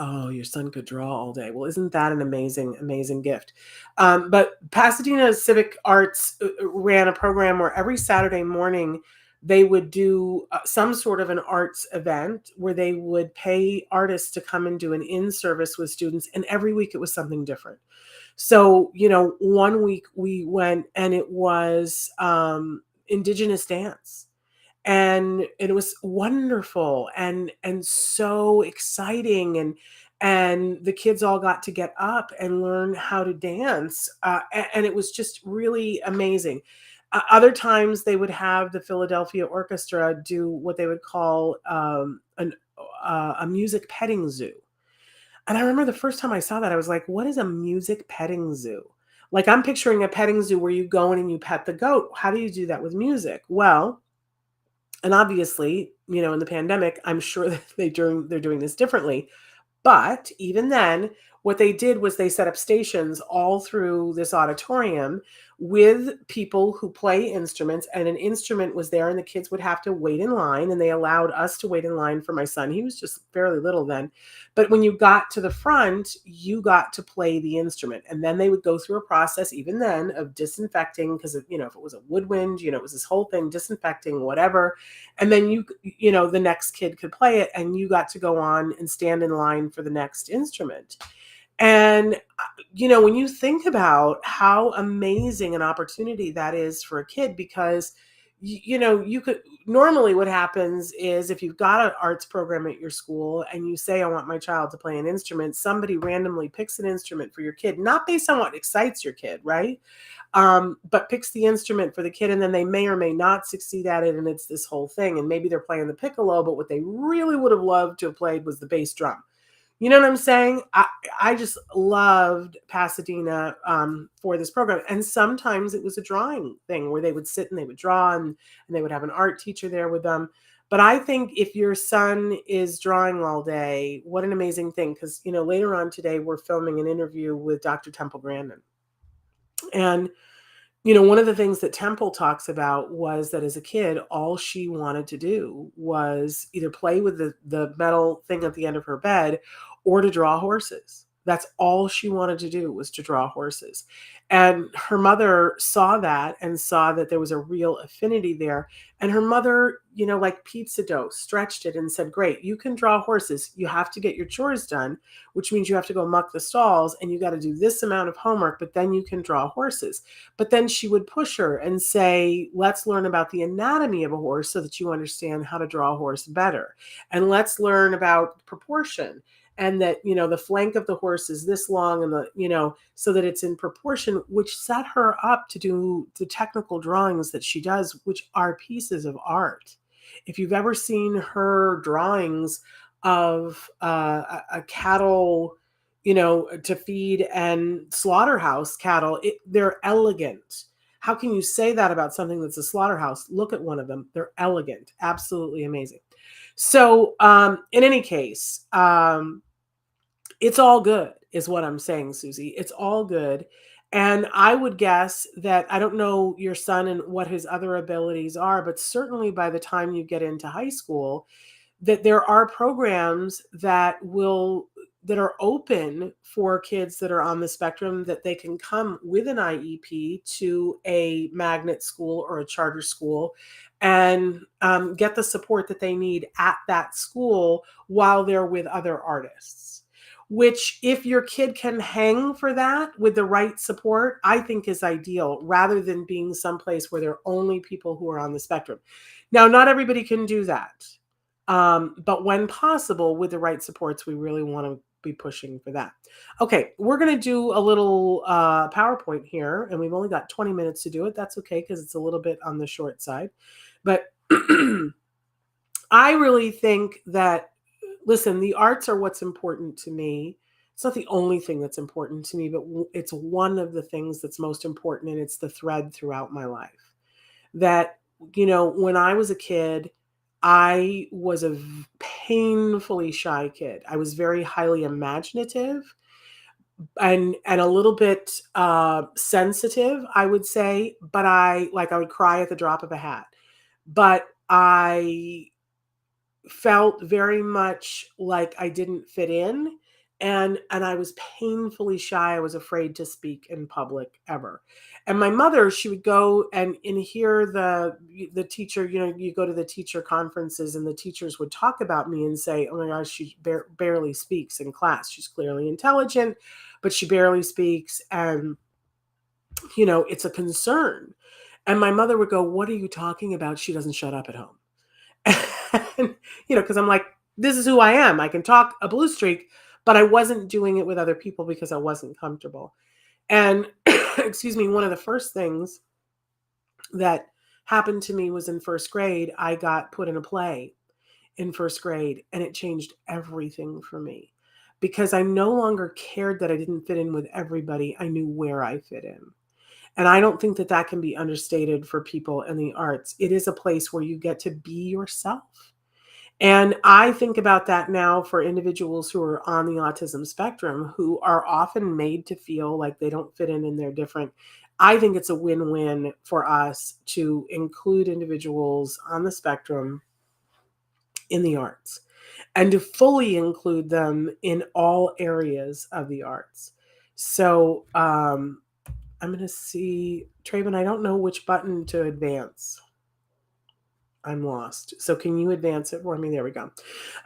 Oh, your son could draw all day. Well, isn't that an amazing, amazing gift? But Pasadena Civic Arts ran a program where every Saturday morning they would do some sort of an arts event where they would pay artists to come and do an in-service with students. And every week it was something different. So, 1 week we went and it was Indigenous dance. And it was wonderful and so exciting, and the kids all got to get up and learn how to dance, and it was just really amazing. Other times they would have the Philadelphia Orchestra do what they would call a music petting zoo. And I remember the first time I saw that, I was like, what is a music petting zoo? Like, I'm picturing a petting zoo where you go in and you pet the goat. How do you do that with music? Well, and obviously, in the pandemic, I'm sure that they're doing this differently. But even then, what they did was they set up stations all through this auditorium with people who play instruments, and an instrument was there and the kids would have to wait in line, and they allowed us to wait in line for my son. He was just fairly little then. But when you got to the front, you got to play the instrument, and then they would go through a process even then of disinfecting, because if it was a woodwind, it was this whole thing, disinfecting, whatever. And then the next kid could play it, and you got to go on and stand in line for the next instrument. And, when you think about how amazing an opportunity that is for a kid, because, you could normally, what happens is if you've got an arts program at your school and you say, I want my child to play an instrument, somebody randomly picks an instrument for your kid, not based on what excites your kid, right? But picks the instrument for the kid, and then they may or may not succeed at it. And it's this whole thing. And maybe they're playing the piccolo, but what they really would have loved to have played was the bass drum. You know what I'm saying? I just loved Pasadena for this program. And sometimes it was a drawing thing where they would sit and they would draw, and they would have an art teacher there with them. But I think if your son is drawing all day, what an amazing thing. Because, later on today, we're filming an interview with Dr. Temple Grandin. And one of the things that Temple talks about was that as a kid, all she wanted to do was either play with the metal thing at the end of her bed or to draw horses. That's all she wanted to do, was to draw horses. And her mother saw that and saw that there was a real affinity there. And her mother, like pizza dough, stretched it and said, great, you can draw horses. You have to get your chores done, which means you have to go muck the stalls and you got to do this amount of homework, but then you can draw horses. But then she would push her and say, let's learn about the anatomy of a horse so that you understand how to draw a horse better. And let's learn about proportion. And that, the flank of the horse is this long and so that it's in proportion, which set her up to do the technical drawings that she does, which are pieces of art. If you've ever seen her drawings of a cattle, to feed and slaughterhouse cattle, they're elegant. How can you say that about something that's a slaughterhouse? Look at one of them. They're elegant, absolutely amazing. So in any case, it's all good is what I'm saying, Susie. It's all good. And I would guess that, I don't know your son and what his other abilities are, but certainly by the time you get into high school, that there are programs that are open for kids that are on the spectrum, that they can come with an IEP to a magnet school or a charter school and get the support that they need at that school while they're with other artists. Which, if your kid can hang for that with the right support, I think is ideal, rather than being someplace where there are only people who are on the spectrum. Now, not everybody can do that. But when possible, with the right supports, we really want to be pushing for that. Okay, we're going to do a little PowerPoint here, and we've only got 20 minutes to do it. That's okay, because it's a little bit on the short side. But I really think that, listen, the arts are what's important to me. It's not the only thing that's important to me, but it's one of the things that's most important, and it's the thread throughout my life. That, when I was a kid, I was a painfully shy kid. I was very highly imaginative and a little bit sensitive, I would say, but I would cry at the drop of a hat. But I felt very much like I didn't fit in, and I was painfully shy. I was afraid to speak in public ever. And my mother, she would go and hear the teacher, you go to the teacher conferences and the teachers would talk about me and say, oh my gosh, she barely speaks in class. She's clearly intelligent, but she barely speaks. And, it's a concern. And my mother would go, what are you talking about? She doesn't shut up at home. And, because I'm like, this is who I am. I can talk a blue streak, but I wasn't doing it with other people because I wasn't comfortable. And excuse me, one of the first things that happened to me was in first grade. I got put in a play in first grade, and it changed everything for me, because I no longer cared that I didn't fit in with everybody. I knew where I fit in. And I don't think that can be understated for people in the arts. It is a place where you get to be yourself. And I think about that now for individuals who are on the autism spectrum, who are often made to feel like they don't fit in and they're different. I think it's a win-win for us to include individuals on the spectrum in the arts and to fully include them in all areas of the arts. So I'm going to see, Traven, I don't know which button to advance. I'm lost. So can you advance it for me? There we go.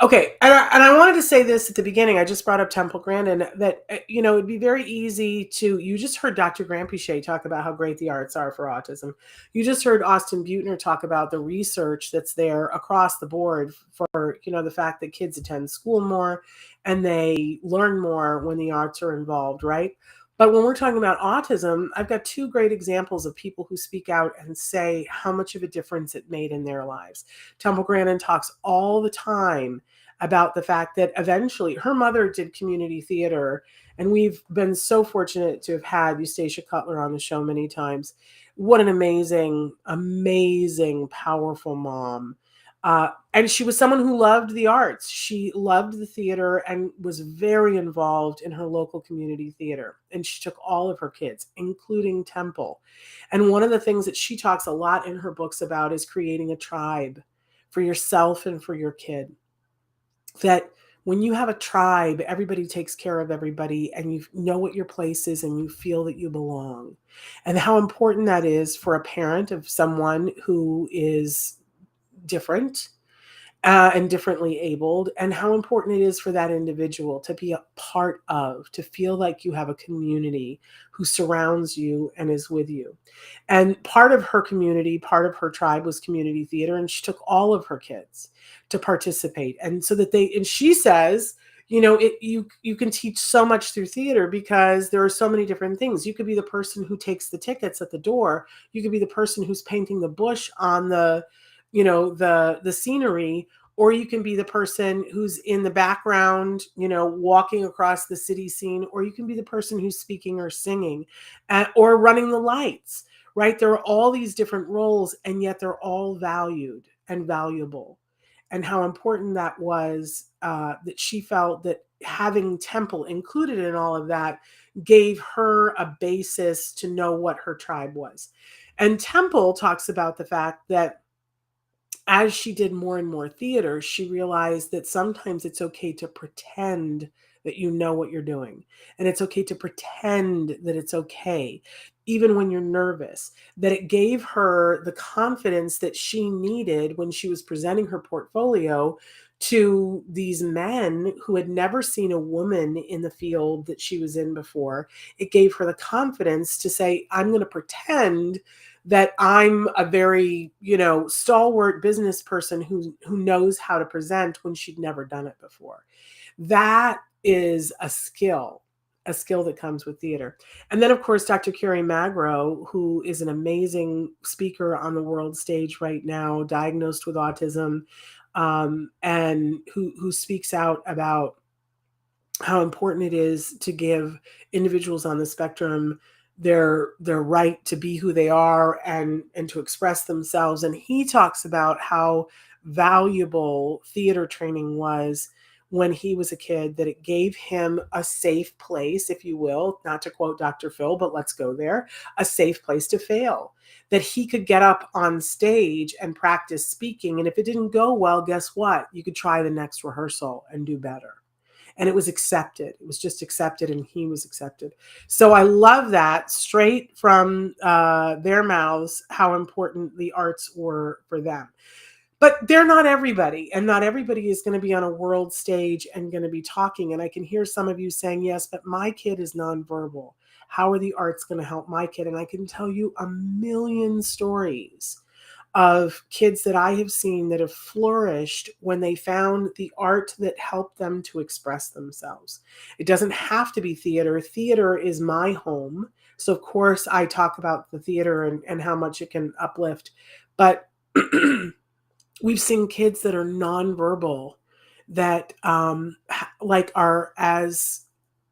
Okay. And I wanted to say this at the beginning. I just brought up Temple Grandin, that, it'd be very easy to, you just heard Dr. Grampiche talk about how great the arts are for autism. You just heard Austin Beutner talk about the research that's there across the board for, the fact that kids attend school more and they learn more when the arts are involved, right? But when we're talking about autism, I've got two great examples of people who speak out and say how much of a difference it made in their lives. Temple Grandin talks all the time about the fact that eventually her mother did community theater. And we've been so fortunate to have had Eustacia Cutler on the show many times. What an amazing, amazing, powerful mom. And she was someone who loved the arts. She loved the theater and was very involved in her local community theater. And she took all of her kids, including Temple. And one of the things that she talks a lot in her books about is creating a tribe for yourself and for your kid. That when you have a tribe, everybody takes care of everybody, and you know what your place is, and you feel that you belong. And how important that is for a parent of someone who is different and differently abled, and how important it is for that individual to be a part of, to feel like you have a community who surrounds you and is with you. And part of her community, part of her tribe was community theater, and she took all of her kids to participate. And so that and she says, you know, you can teach so much through theater because there are so many different things. You could be the person who takes the tickets at the door. You could be the person who's painting the bush on the, you know, the scenery, or you can be the person who's in the background, you know, walking across the city scene, or you can be the person who's speaking or singing, or running the lights, right? There are all these different roles, and yet they're all valued and valuable. And how important that was, that she felt that having Temple included in all of that gave her a basis to know what her tribe was. And Temple talks about the fact that as she did more and more theater, she realized that sometimes it's okay to pretend that you know what you're doing. And it's okay to pretend that it's okay, even when you're nervous. That it gave her the confidence that she needed when she was presenting her portfolio to these men who had never seen a woman in the field that she was in before. It gave her the confidence to say, I'm going to pretend that I'm a very, you know, stalwart business person who knows how to present when she'd never done it before. That is a skill that comes with theater. And then, of course, Dr. Carrie Magro, who is an amazing speaker on the world stage right now, diagnosed with autism, and who speaks out about how important it is to give individuals on the spectrum their right to be who they are and to express themselves. And he talks about how valuable theater training was when he was a kid, that it gave him a safe place, if you will, not to quote Dr. Phil, but let's go there, a safe place to fail, that he could get up on stage and practice speaking. And if it didn't go well, guess what? You could try the next rehearsal and do better. And it was accepted. It was just accepted, and he was accepted. So I love that, straight from their mouths, how important the arts were for them. But they're not everybody, and not everybody is going to be on a world stage and going to be talking. And I can hear some of you saying, yes, but my kid is nonverbal. How are the arts going to help my kid? And I can tell you a million stories of kids that I have seen that have flourished when they found the art that helped them to express themselves. It doesn't have to be theater. Theater is my home. So of course I talk about the theater and how much it can uplift. But we've seen kids that are nonverbal that are as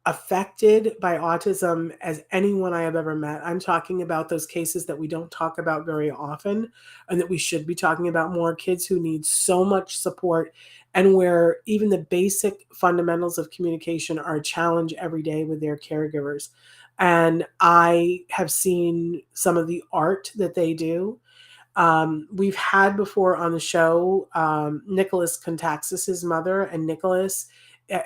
affected by autism as anyone I have ever met. I'm talking about those cases that we don't talk about very often and that we should be talking about more, kids who need so much support and where even the basic fundamentals of communication are a challenge every day with their caregivers. And I have seen some of the art that they do. We've had before on the show, Nicholas Contaxis's mother, and Nicholas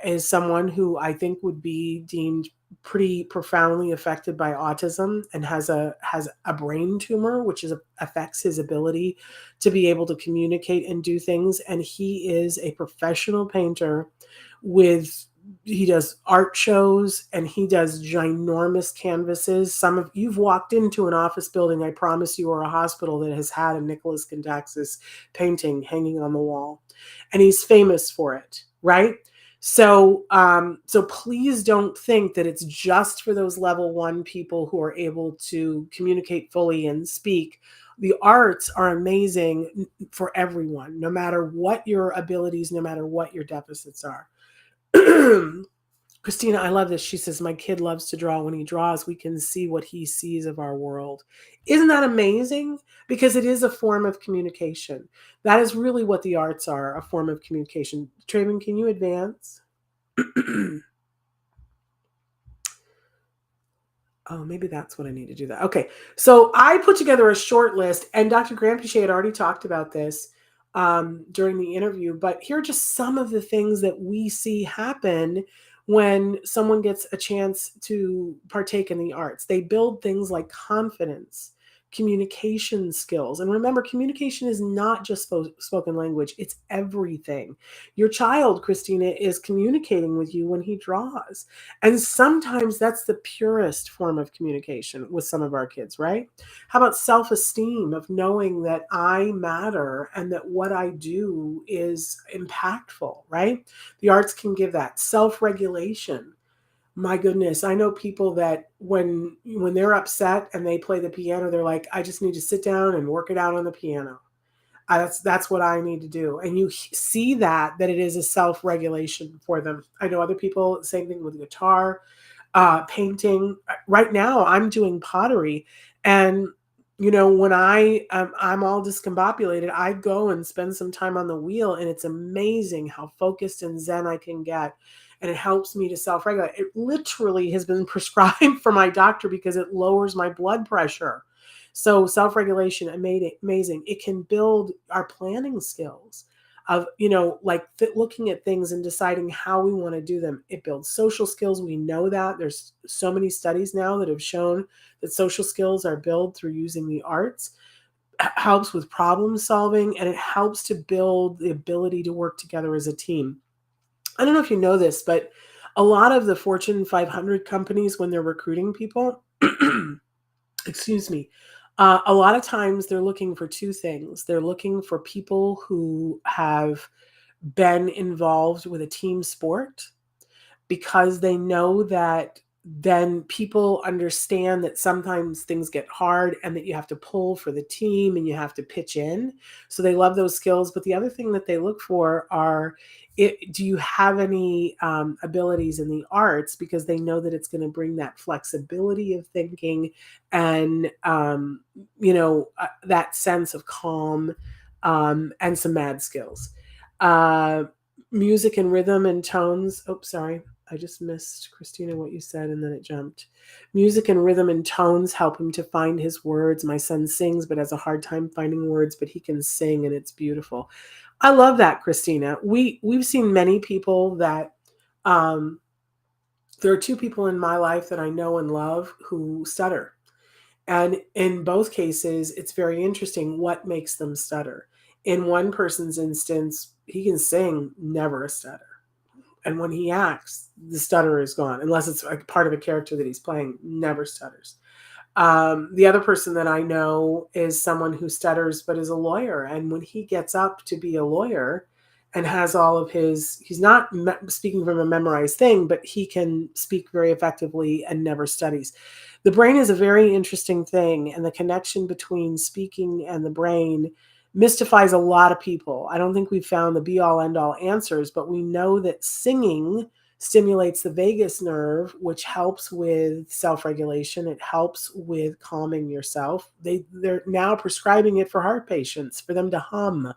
is someone who I think would be deemed pretty profoundly affected by autism and has a brain tumor, which affects his ability to be able to communicate and do things. And he is a professional painter he does art shows and he does ginormous canvases. You've walked into an office building, I promise you, or a hospital that has had a Nicholas Contaxis painting hanging on the wall. And he's famous for it, right? So, so please don't think that it's just for those level 1 people who are able to communicate fully and speak. The arts are amazing for everyone, no matter what your abilities, no matter what your deficits are. Christina, I love this. She says, my kid loves to draw. When he draws, we can see what he sees of our world. Isn't that amazing? Because it is a form of communication. That is really what the arts are, a form of communication. Traven, can you advance? Oh, maybe that's what I need to do that. Okay. So I put together a short list, and Dr. Granpeesheh had already talked about this during the interview, but here are just some of the things that we see happen when someone gets a chance to partake in the arts. They build things like confidence, communication skills. And remember, communication is not just spoken language, it's everything. Your child, Christina, is communicating with you when he draws. And sometimes that's the purest form of communication with some of our kids, right? How about self-esteem, of knowing that I matter and that what I do is impactful, right? The arts can give that. Self-regulation. My goodness, I know people that when they're upset and they play the piano, they're like, I just need to sit down and work it out on the piano. That's what I need to do. And you see that it is a self-regulation for them. I know other people, same thing with guitar, painting. Right now I'm doing pottery, and when I'm all discombobulated, I go and spend some time on the wheel, and it's amazing how focused and zen I can get. And it helps me to self-regulate. It literally has been prescribed for my doctor because it lowers my blood pressure. So self-regulation, amazing. It can build our planning skills of, like looking at things and deciding how we want to do them. It builds social skills. We know that. There's so many studies now that have shown that social skills are built through using the arts. It helps with problem solving, and it helps to build the ability to work together as a team. I don't know if you know this, but a lot of the Fortune 500 companies, when they're recruiting people, excuse me, a lot of times they're looking for two things. They're looking for people who have been involved with a team sport, because they know that then people understand that sometimes things get hard and that you have to pull for the team and you have to pitch in. So they love those skills. But the other thing that they look for are, do you have any abilities in the arts? Because they know that it's going to bring that flexibility of thinking and, that sense of calm and some mad skills. Music and rhythm and tones. Oh, sorry. I just missed, Christina, what you said, and then it jumped. Music and rhythm and tones help him to find his words. My son sings, but has a hard time finding words, but he can sing, and it's beautiful. I love that, Christina. We've seen many people that, there are two people in my life that I know and love who stutter. And in both cases, it's very interesting what makes them stutter. In one person's instance, he can sing, never a stutter. And when he acts, the stutter is gone, unless it's a part of a character that he's playing, never stutters. The other person that I know is someone who stutters, but is a lawyer. And when he gets up to be a lawyer and has all of he's not speaking from a memorized thing, but he can speak very effectively and never stutters. The brain is a very interesting thing, and the connection between speaking and the brain mystifies a lot of people. I don't think we've found the be-all, end-all answers, but we know that singing stimulates the vagus nerve, which helps with self-regulation. It helps with calming yourself. They're now prescribing it for heart patients, for them to hum,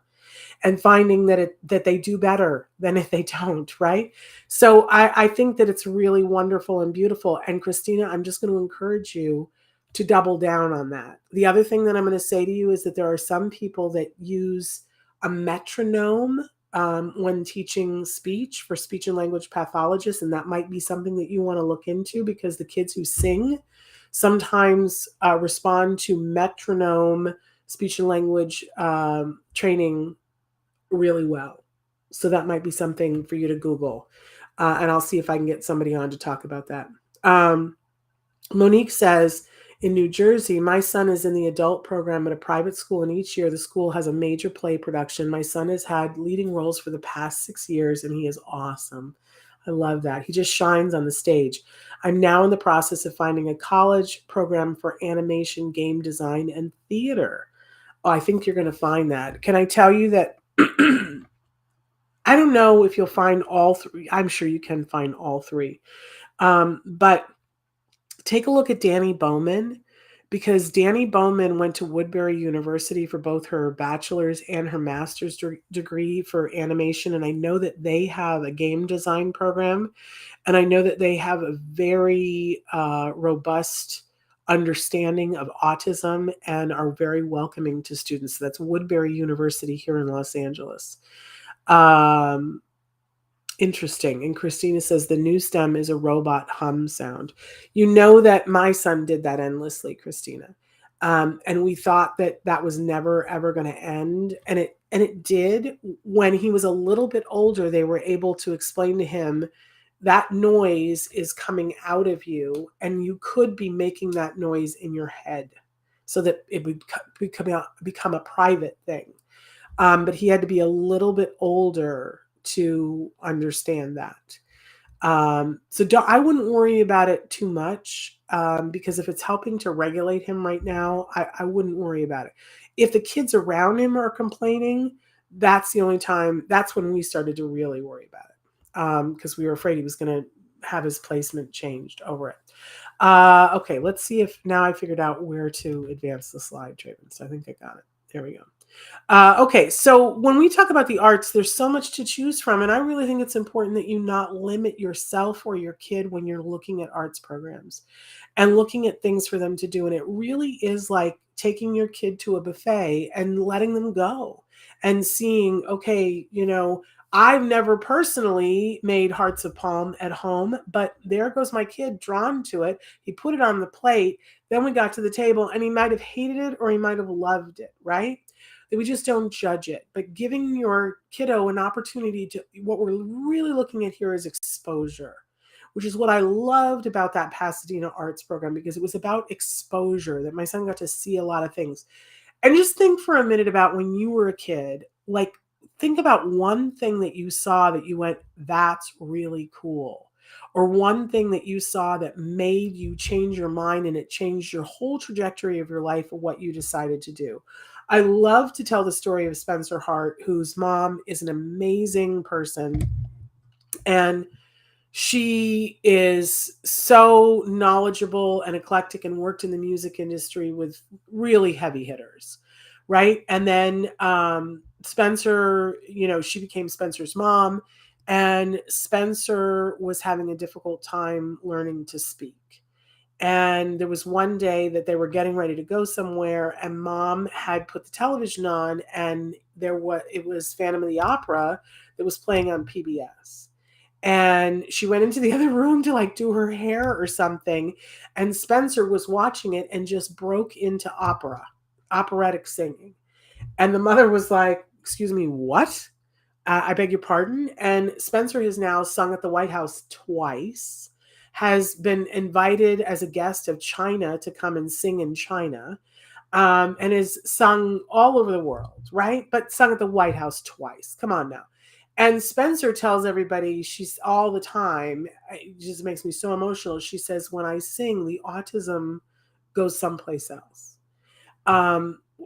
and finding that they do better than if they don't, right? So I think that it's really wonderful and beautiful. And Christina, I'm just going to encourage you to double down on that. The other thing that I'm going to say to you is that there are some people that use a metronome when teaching speech for speech and language pathologists, and that might be something that you want to look into, because the kids who sing sometimes respond to metronome speech and language training really well. So that might be something for you to Google, and I'll see if I can get somebody on to talk about that. Monique says, in New Jersey. My son is in the adult program at a private school, and each year the school has a major play production. My son has had leading roles for the past 6 years, and he is awesome. I love that. He just shines on the stage. I'm now in the process of finding a college program for animation, game design, and theater. Oh, I think you're going to find that. Can I tell you that I don't know if you'll find all three. I'm sure you can find all three. But take a look at Danny Bowman, because Danny Bowman went to Woodbury University for both her bachelor's and her master's degree for animation. And I know that they have a game design program. And I know that they have a very robust understanding of autism and are very welcoming to students. That's Woodbury University here in Los Angeles. Interesting. And Christina says the new stem is a robot hum sound. You know that my son did that endlessly, Christina. And we thought that that was never, ever going to end. And it did. When he was a little bit older, they were able to explain to him that noise is coming out of you, and you could be making that noise in your head so that it would become a private thing. But he had to be a little bit older to understand that. So I wouldn't worry about it too much, because if it's helping to regulate him right now, I wouldn't worry about it. If the kids around him are complaining, that's the only time, that's when we started to really worry about it, because we were afraid he was going to have his placement changed over it. Okay, let's see if now I figured out where to advance the slide, Traven. So I think I got it. There we go. Okay, so when we talk about the arts, there's so much to choose from, and I really think it's important that you not limit yourself or your kid when you're looking at arts programs and looking at things for them to do. And it really is like taking your kid to a buffet and letting them go and seeing, okay, I've never personally made hearts of palm at home, but there goes my kid drawn to it. He put it on the plate. Then we got to the table, and he might have hated it or he might have loved it, right? That we just don't judge it. But giving your kiddo an opportunity to, what we're really looking at here is exposure, which is what I loved about that Pasadena arts program, because it was about exposure, that my son got to see a lot of things. And just think for a minute about when you were a kid, like, think about one thing that you saw that you went, that's really cool. Or one thing that you saw that made you change your mind and it changed your whole trajectory of your life or what you decided to do. I love to tell the story of Spencer Hart, whose mom is an amazing person. And she is so knowledgeable and eclectic and worked in the music industry with really heavy hitters, right? And then Spencer, she became Spencer's mom, and Spencer was having a difficult time learning to speak. And there was one day that they were getting ready to go somewhere, and mom had put the television on, and it was Phantom of the Opera that was playing on PBS. And she went into the other room to do her hair or something, and Spencer was watching it and just broke into operatic singing. And the mother was like, "Excuse me, what? I beg your pardon?" And Spencer has now sung at the White House twice, has been invited as a guest of China to come and sing in China, and has sung all over the world, right? But sung at the White House twice. Come on now. And Spencer tells everybody, she's all the time, it just makes me so emotional. She says, when I sing, the autism goes someplace else.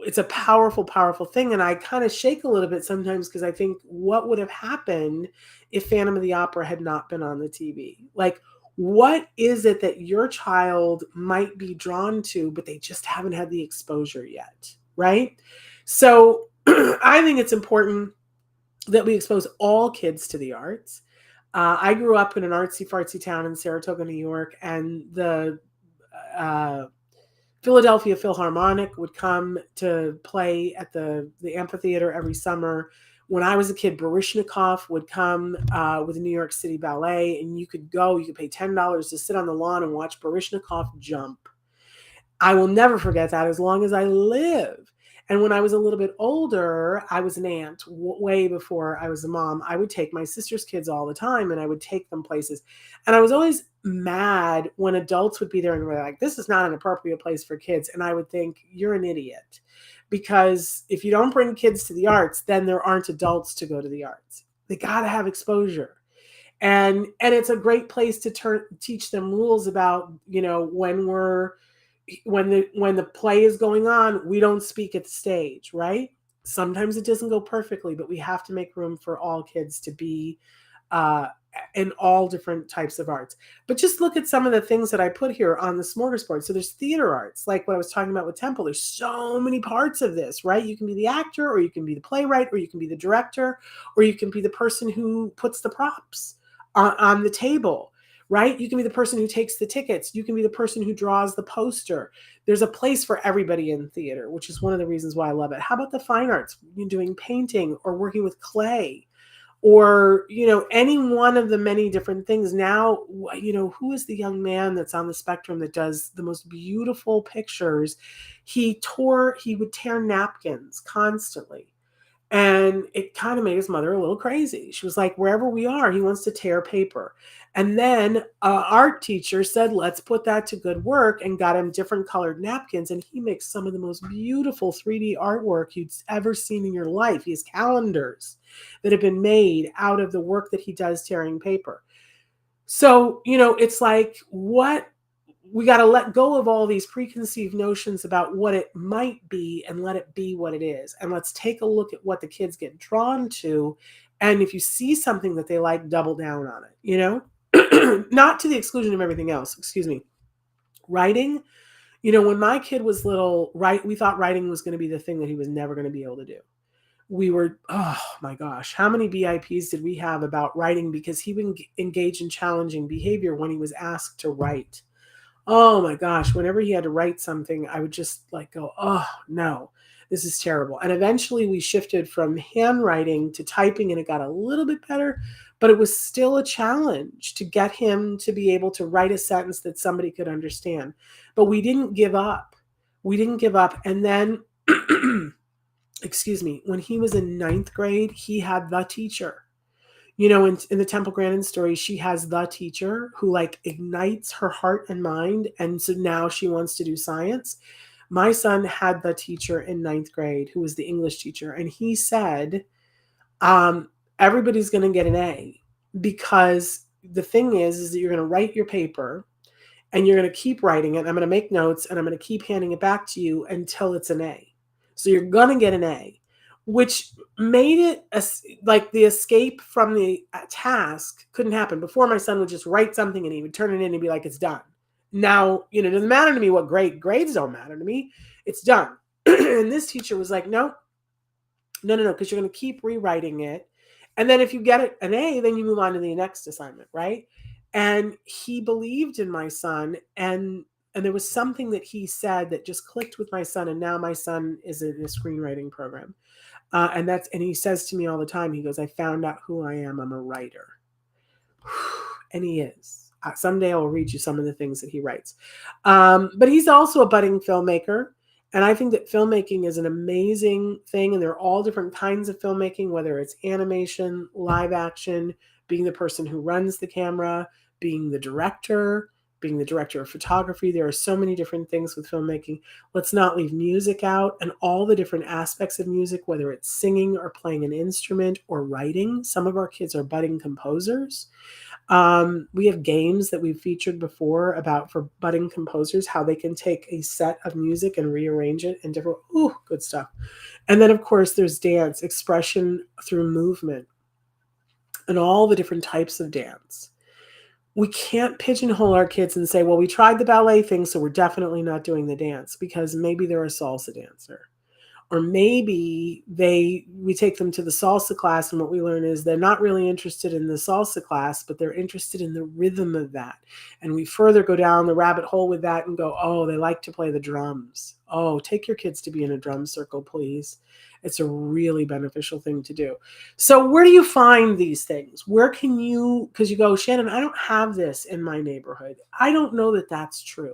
It's a powerful, powerful thing. And I kind of shake a little bit sometimes, because I think, what would have happened if Phantom of the Opera had not been on the TV? Like, what is it that your child might be drawn to, but they just haven't had the exposure yet, right? So I think it's important that we expose all kids to the arts. I grew up in an artsy-fartsy town in Saratoga, New York, and the Philadelphia Philharmonic would come to play at the amphitheater every summer. When I was a kid, Baryshnikov would come with the New York City Ballet, and you could pay $10 to sit on the lawn and watch Baryshnikov jump. I will never forget that as long as I live. And when I was a little bit older, I was an aunt way before I was a mom. I would take my sister's kids all the time and I would take them places. And I was always mad when adults would be there and were like, this is not an appropriate place for kids. And I would think, you're an idiot. Because if you don't bring kids to the arts, then there aren't adults to go to the arts. They got to have exposure. And it's a great place to teach them rules about, when the play is going on, we don't speak at the stage, right? Sometimes it doesn't go perfectly, but we have to make room for all kids to be in all different types of arts. But just look at some of the things that I put here on the smorgasbord. So there's theater arts, like what I was talking about with Temple. There's so many parts of this, right? You can be the actor, or you can be the playwright, or you can be the director, or you can be the person who puts the props on the table. Right? You can be the person who takes the tickets. You can be the person who draws the poster. There's a place for everybody in theater, which is one of the reasons why I love it. How about the fine arts? You're doing painting or working with clay, or, any one of the many different things. Now, who is the young man that's on the spectrum that does the most beautiful pictures? He would tear napkins constantly. And it kind of made his mother a little crazy. She was like, wherever we are, he wants to tear paper. And then an art teacher said, let's put that to good work, and got him different colored napkins. And he makes some of the most beautiful 3D artwork you'd ever seen in your life. He has calendars that have been made out of the work that he does tearing paper. So, it's like, we got to let go of all these preconceived notions about what it might be and let it be what it is. And let's take a look at what the kids get drawn to. And if you see something that they like, double down on it, not to the exclusion of everything else. Excuse me. Writing, when my kid was little, we thought writing was going to be the thing that he was never going to be able to do. We were, oh my gosh, how many BIPs did we have about writing because he would engage in challenging behavior when he was asked to write? Oh my gosh, whenever he had to write something, I would just go, oh no, this is terrible. And eventually we shifted from handwriting to typing, and it got a little bit better, but it was still a challenge to get him to be able to write a sentence that somebody could understand. But we didn't give up. And then, excuse me, when he was in 9th grade, he had the teacher. In the Temple Grandin story, she has the teacher who ignites her heart and mind. And so now she wants to do science. My son had the teacher in 9th grade who was the English teacher. And he said, everybody's going to get an A, because the thing is that you're going to write your paper and you're going to keep writing it. I'm going to make notes and I'm going to keep handing it back to you until it's an A. So you're going to get an A, which made it the escape from the task couldn't happen. Before, my son would just write something and he would turn it in and be like, it's done. Now, it doesn't matter to me what grades don't matter to me. It's done. And this teacher was like, no, because you're going to keep rewriting it. And then if you get an A, then you move on to the next assignment, right? And he believed in my son, and there was something that he said that just clicked with my son. And now my son is in a screenwriting program. And he says to me all the time, he goes, I found out who I am. I'm a writer. And he is. Someday I'll read you some of the things that he writes. But he's also a budding filmmaker. And I think that filmmaking is an amazing thing. And there are all different kinds of filmmaking, whether it's animation, live action, being the person who runs the camera, being the director of photography. There are so many different things with filmmaking. Let's not leave music out, and all the different aspects of music, whether it's singing or playing an instrument or writing. Some of our kids are budding composers. We have games that we've featured before for budding composers, how they can take a set of music and rearrange it in different, good stuff. And then of course there's dance, expression through movement, and all the different types of dance. We can't pigeonhole our kids and say, well, we tried the ballet thing, so we're definitely not doing the dance, because maybe they're a salsa dancer. Or maybe we take them to the salsa class, and what we learn is they're not really interested in the salsa class, but they're interested in the rhythm of that. And we further go down the rabbit hole with that and go, oh, they like to play the drums. Oh, take your kids to be in a drum circle, please. It's a really beneficial thing to do. So where do you find these things? Where can you, because you go, Shannon, I don't have this in my neighborhood. I don't know that that's true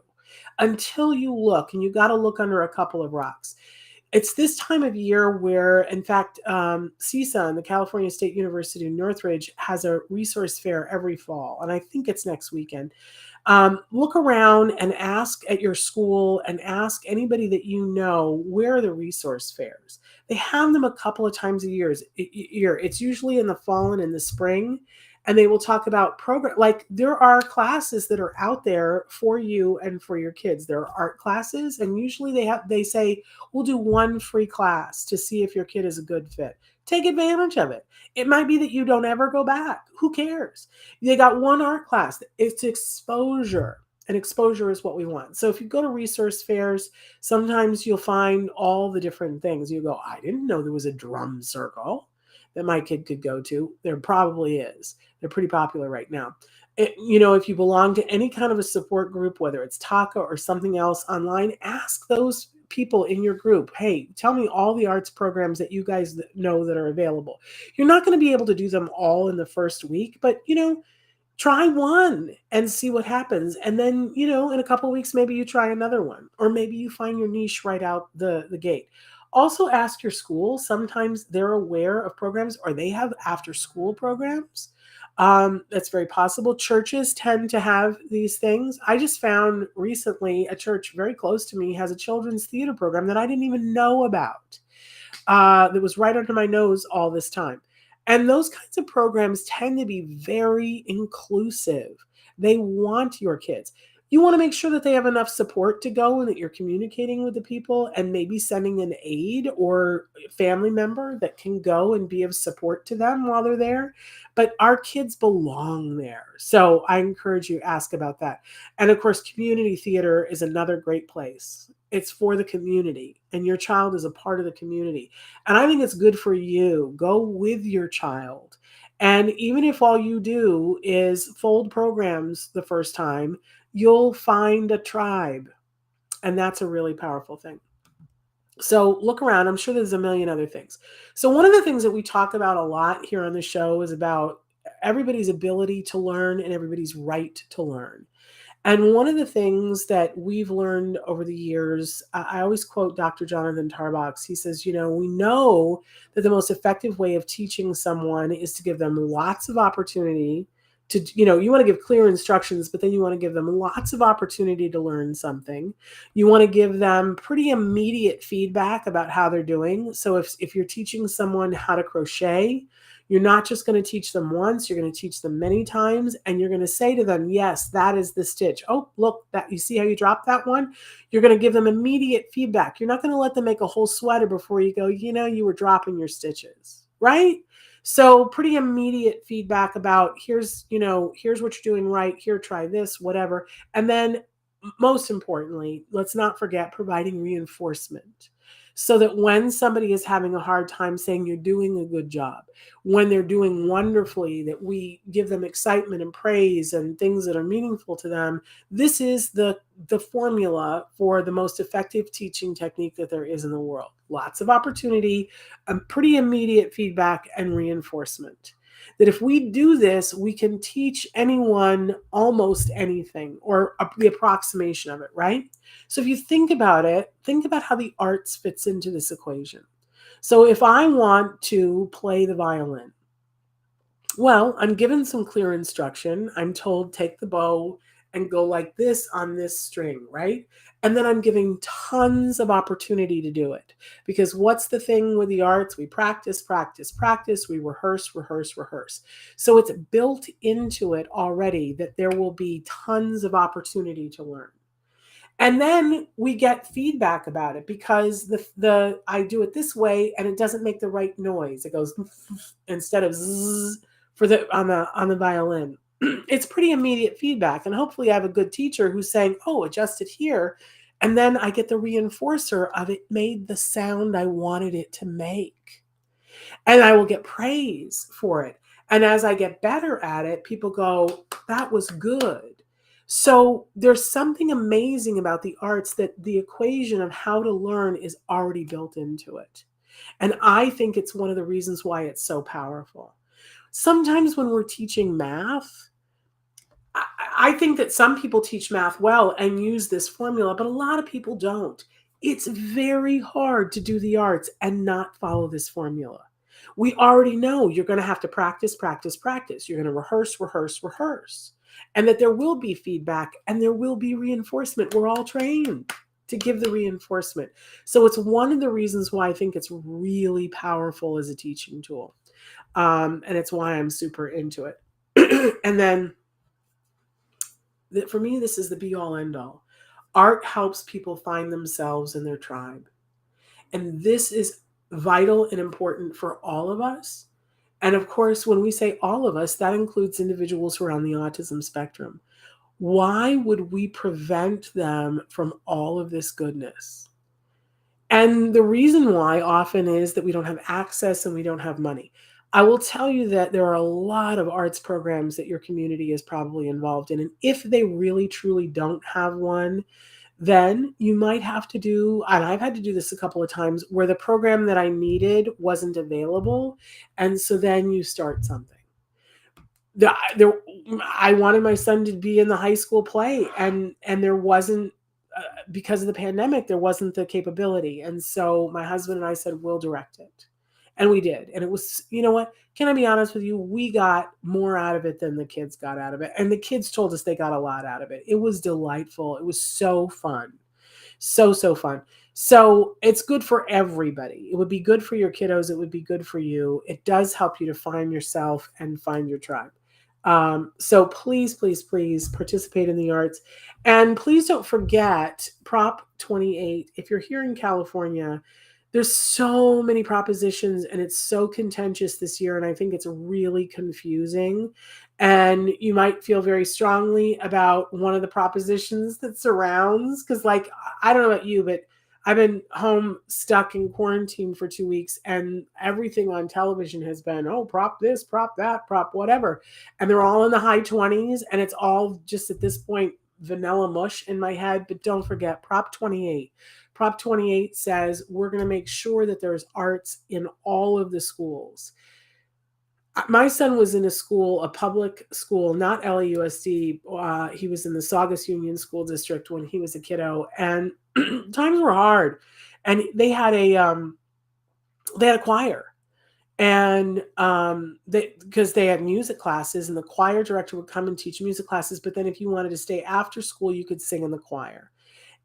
until you look, and you got to look under a couple of rocks. It's this time of year where, in fact, CSUN, the California State University in Northridge, has a resource fair every fall, and I think it's next weekend. Look around and ask at your school and ask anybody that you know, where are the resource fairs? They have them a couple of times a year. It's usually in the fall and in the spring. And they will talk about like there are classes that are out there for you and for your kids. There are art classes, and usually they say, we'll do one free class to see if your kid is a good fit. Take advantage of it. It might be that you don't ever go back. Who cares? They got one art class. It's exposure, and exposure is what we want. So if you go to resource fairs, sometimes you'll find all the different things. You go, I didn't know there was a drum circle that my kid could go to. There probably is. They're pretty popular right now. If you belong to any kind of a support group, whether it's TACA or something else online, ask those people in your group, hey, tell me all the arts programs that you guys know that are available. You're not going to be able to do them all in the first week, but, try one and see what happens. And then, in a couple of weeks, maybe you try another one, or maybe you find your niche right out the gate. Also ask your school. Sometimes they're aware of programs, or they have after school programs. That's very possible. Churches tend to have these things. I just found recently a church very close to me has a children's theater program that I didn't even know about. That was right under my nose all this time. And those kinds of programs tend to be very inclusive. They want your kids. You want to make sure that they have enough support to go and that you're communicating with the people and maybe sending an aide or family member that can go and be of support to them while they're there. But our kids belong there. So I encourage you to ask about that. And of course, community theater is another great place. It's for the community, and your child is a part of the community. And I think it's good for you. Go with your child. And even if all you do is fold programs the first time, you'll find a tribe. And that's a really powerful thing. So look around. I'm sure there's a million other things. So one of the things that we talk about a lot here on the show is about everybody's ability to learn and everybody's right to learn. And one of the things that we've learned over the years, I always quote Dr. Jonathan Tarbox. He says, we know that the most effective way of teaching someone is to give them lots of opportunity to, you want to give clear instructions, but then you want to give them lots of opportunity to learn something. You want to give them pretty immediate feedback about how they're doing. So if you're teaching someone how to crochet, you're not just going to teach them once, you're going to teach them many times, and you're going to say to them, yes, that is the stitch. Oh, look, that you see how you dropped that one? You're going to give them immediate feedback. You're not going to let them make a whole sweater before you go, you were dropping your stitches, right? So pretty immediate feedback about here's what you're doing right, here, try this, whatever. And then most importantly, let's not forget providing reinforcement. So that when somebody is having a hard time saying you're doing a good job, when they're doing wonderfully, that we give them excitement and praise and things that are meaningful to them. This is the formula for the most effective teaching technique that there is in the world. Lots of opportunity, pretty immediate feedback, and reinforcement. That if we do this, we can teach anyone almost anything, or the approximation of it, right? So if you think about it, think about how the arts fits into this equation. So if I want to play the violin, well, I'm given some clear instruction. I'm told take the bow and go like this on this string, right? And then I'm giving tons of opportunity to do it. Because what's the thing with the arts? We practice, practice, practice. We rehearse, rehearse, rehearse. So it's built into it already that there will be tons of opportunity to learn. And then we get feedback about it because I do it this way and it doesn't make the right noise. It goes instead of zzz on the violin. It's pretty immediate feedback, and hopefully I have a good teacher who's saying, oh, adjust it here. And then I get the reinforcer of it made the sound I wanted it to make. And I will get praise for it. And as I get better at it, people go, that was good. So there's something amazing about the arts that the equation of how to learn is already built into it. And I think it's one of the reasons why it's so powerful. Sometimes when we're teaching math, I think that some people teach math well and use this formula, but a lot of people don't. It's very hard to do the arts and not follow this formula. We already know you're going to have to practice, practice, practice. You're going to rehearse, rehearse, rehearse. And that there will be feedback and there will be reinforcement. We're all trained to give the reinforcement. So it's one of the reasons why I think it's really powerful as a teaching tool. And it's why I'm super into it. And then for me, this is the be all end all. Art helps people find themselves and their tribe. And this is vital and important for all of us. And of course, when we say all of us, that includes individuals who are on the autism spectrum. Why would we prevent them from all of this goodness? And the reason why often is that we don't have access and we don't have money. I will tell you that there are a lot of arts programs that your community is probably involved in. And if they really truly don't have one, then you might have to do, and I've had to do this a couple of times, where the program that I needed wasn't available. And so then you start something. I wanted my son to be in the high school play, and there wasn't, because of the pandemic, there wasn't the capability. And so my husband and I said, we'll direct it. And we did. And it was, you know what? Can I be honest with you? We got more out of it than the kids got out of it. And the kids told us they got a lot out of it. It was delightful. It was so fun. So fun. So it's good for everybody. It would be good for your kiddos. It would be good for you. It does help you to find yourself and find your tribe. So please, please, please participate in the arts. And please don't forget Prop 28. If you're here in California, there's so many propositions and it's so contentious this year. And I think it's really confusing. And you might feel very strongly about one of the propositions that surrounds, because like, I don't know about you, but I've been home stuck in quarantine for 2 weeks and everything on television has been, oh, prop this, prop that, prop whatever. And they're all in the high 20s and it's all just at this point, vanilla mush in my head. But don't forget Prop 28. Prop 28 says we're going to make sure that there's arts in all of the schools. My son was in a school, a public school, not LAUSD. He was in the Saugus Union School District when he was a kiddo, and times were hard. And they had a choir, and because they had music classes, and the choir director would come and teach music classes. But then, if you wanted to stay after school, you could sing in the choir.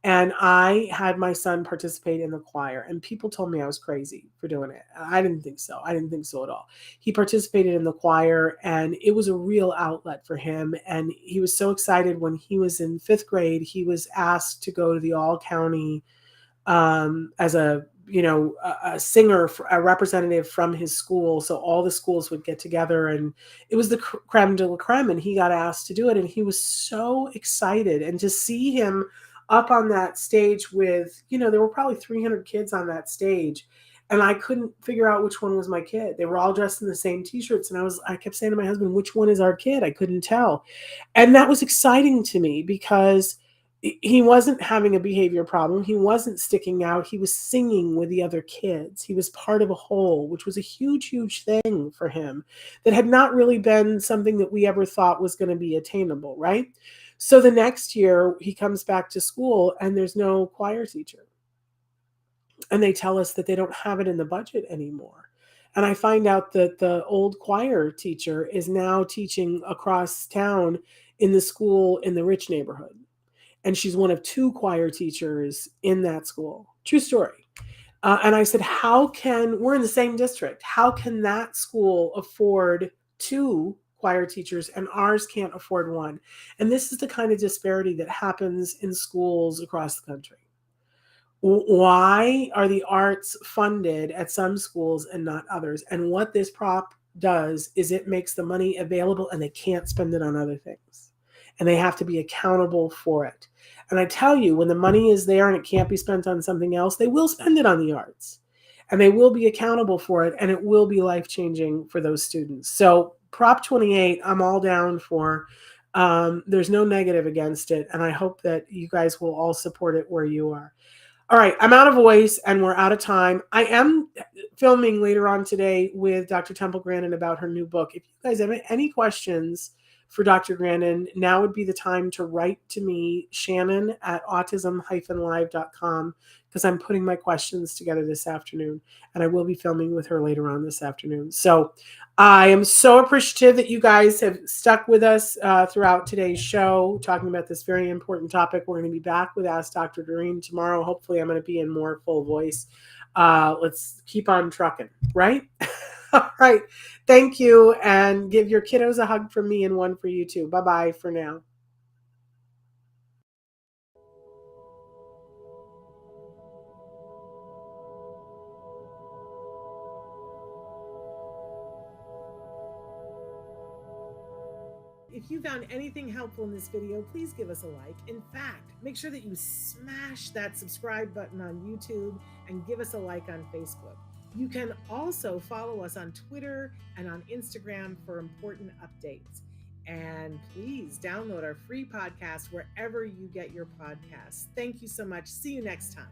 And I had my son participate in the choir, and people told me I was crazy for doing it. I didn't think so. I didn't think so at all. He participated in the choir, and it was a real outlet for him. And he was so excited when he was in 5th grade. He was asked to go to the all-county as a singer, a representative from his school. So all the schools would get together, and it was the creme de la creme. And he got asked to do it, and he was so excited. And to see him up on that stage with, there were probably 300 kids on that stage. And I couldn't figure out which one was my kid. They were all dressed in the same t-shirts. And I kept saying to my husband, which one is our kid? I couldn't tell. And that was exciting to me because he wasn't having a behavior problem. He wasn't sticking out. He was singing with the other kids. He was part of a whole, which was a huge, huge thing for him that had not really been something that we ever thought was going to be attainable, right? So the next year he comes back to school and there's no choir teacher. And they tell us that they don't have it in the budget anymore. And I find out that the old choir teacher is now teaching across town in the school in the rich neighborhood. And she's one of 2 choir teachers in that school. True story. And I said, we're in the same district. How can that school afford 2 choir teachers and ours can't afford 1? And this is the kind of disparity that happens in schools across the country. Why are the arts funded at some schools and not others? And what this prop does is it makes the money available and they can't spend it on other things. And they have to be accountable for it. And I tell you, when the money is there and it can't be spent on something else, they will spend it on the arts. And they will be accountable for it, and it will be life-changing for those students. So Prop 28, I'm all down for. There's no negative against it, and I hope that you guys will all support it where you are. All right, I'm out of voice, and we're out of time. I am filming later on today with Dr. Temple Grandin about her new book. If you guys have any questions, for Dr. Grandin, now would be the time to write to me, Shannon at autism-live.com, because I'm putting my questions together this afternoon, and I will be filming with her later on this afternoon. So I am so appreciative that you guys have stuck with us throughout today's show, talking about this very important topic. We're going to be back with Ask Dr. Doreen tomorrow. Hopefully I'm going to be in more full voice. Let's keep on trucking, right? All right. Thank you. And give your kiddos a hug from me and one for you too. Bye-bye for now. If you found anything helpful in this video, please give us a like. In fact, make sure that you smash that subscribe button on YouTube and give us a like on Facebook. You can also follow us on Twitter and on Instagram for important updates. And please download our free podcast wherever you get your podcasts. Thank you so much. See you next time.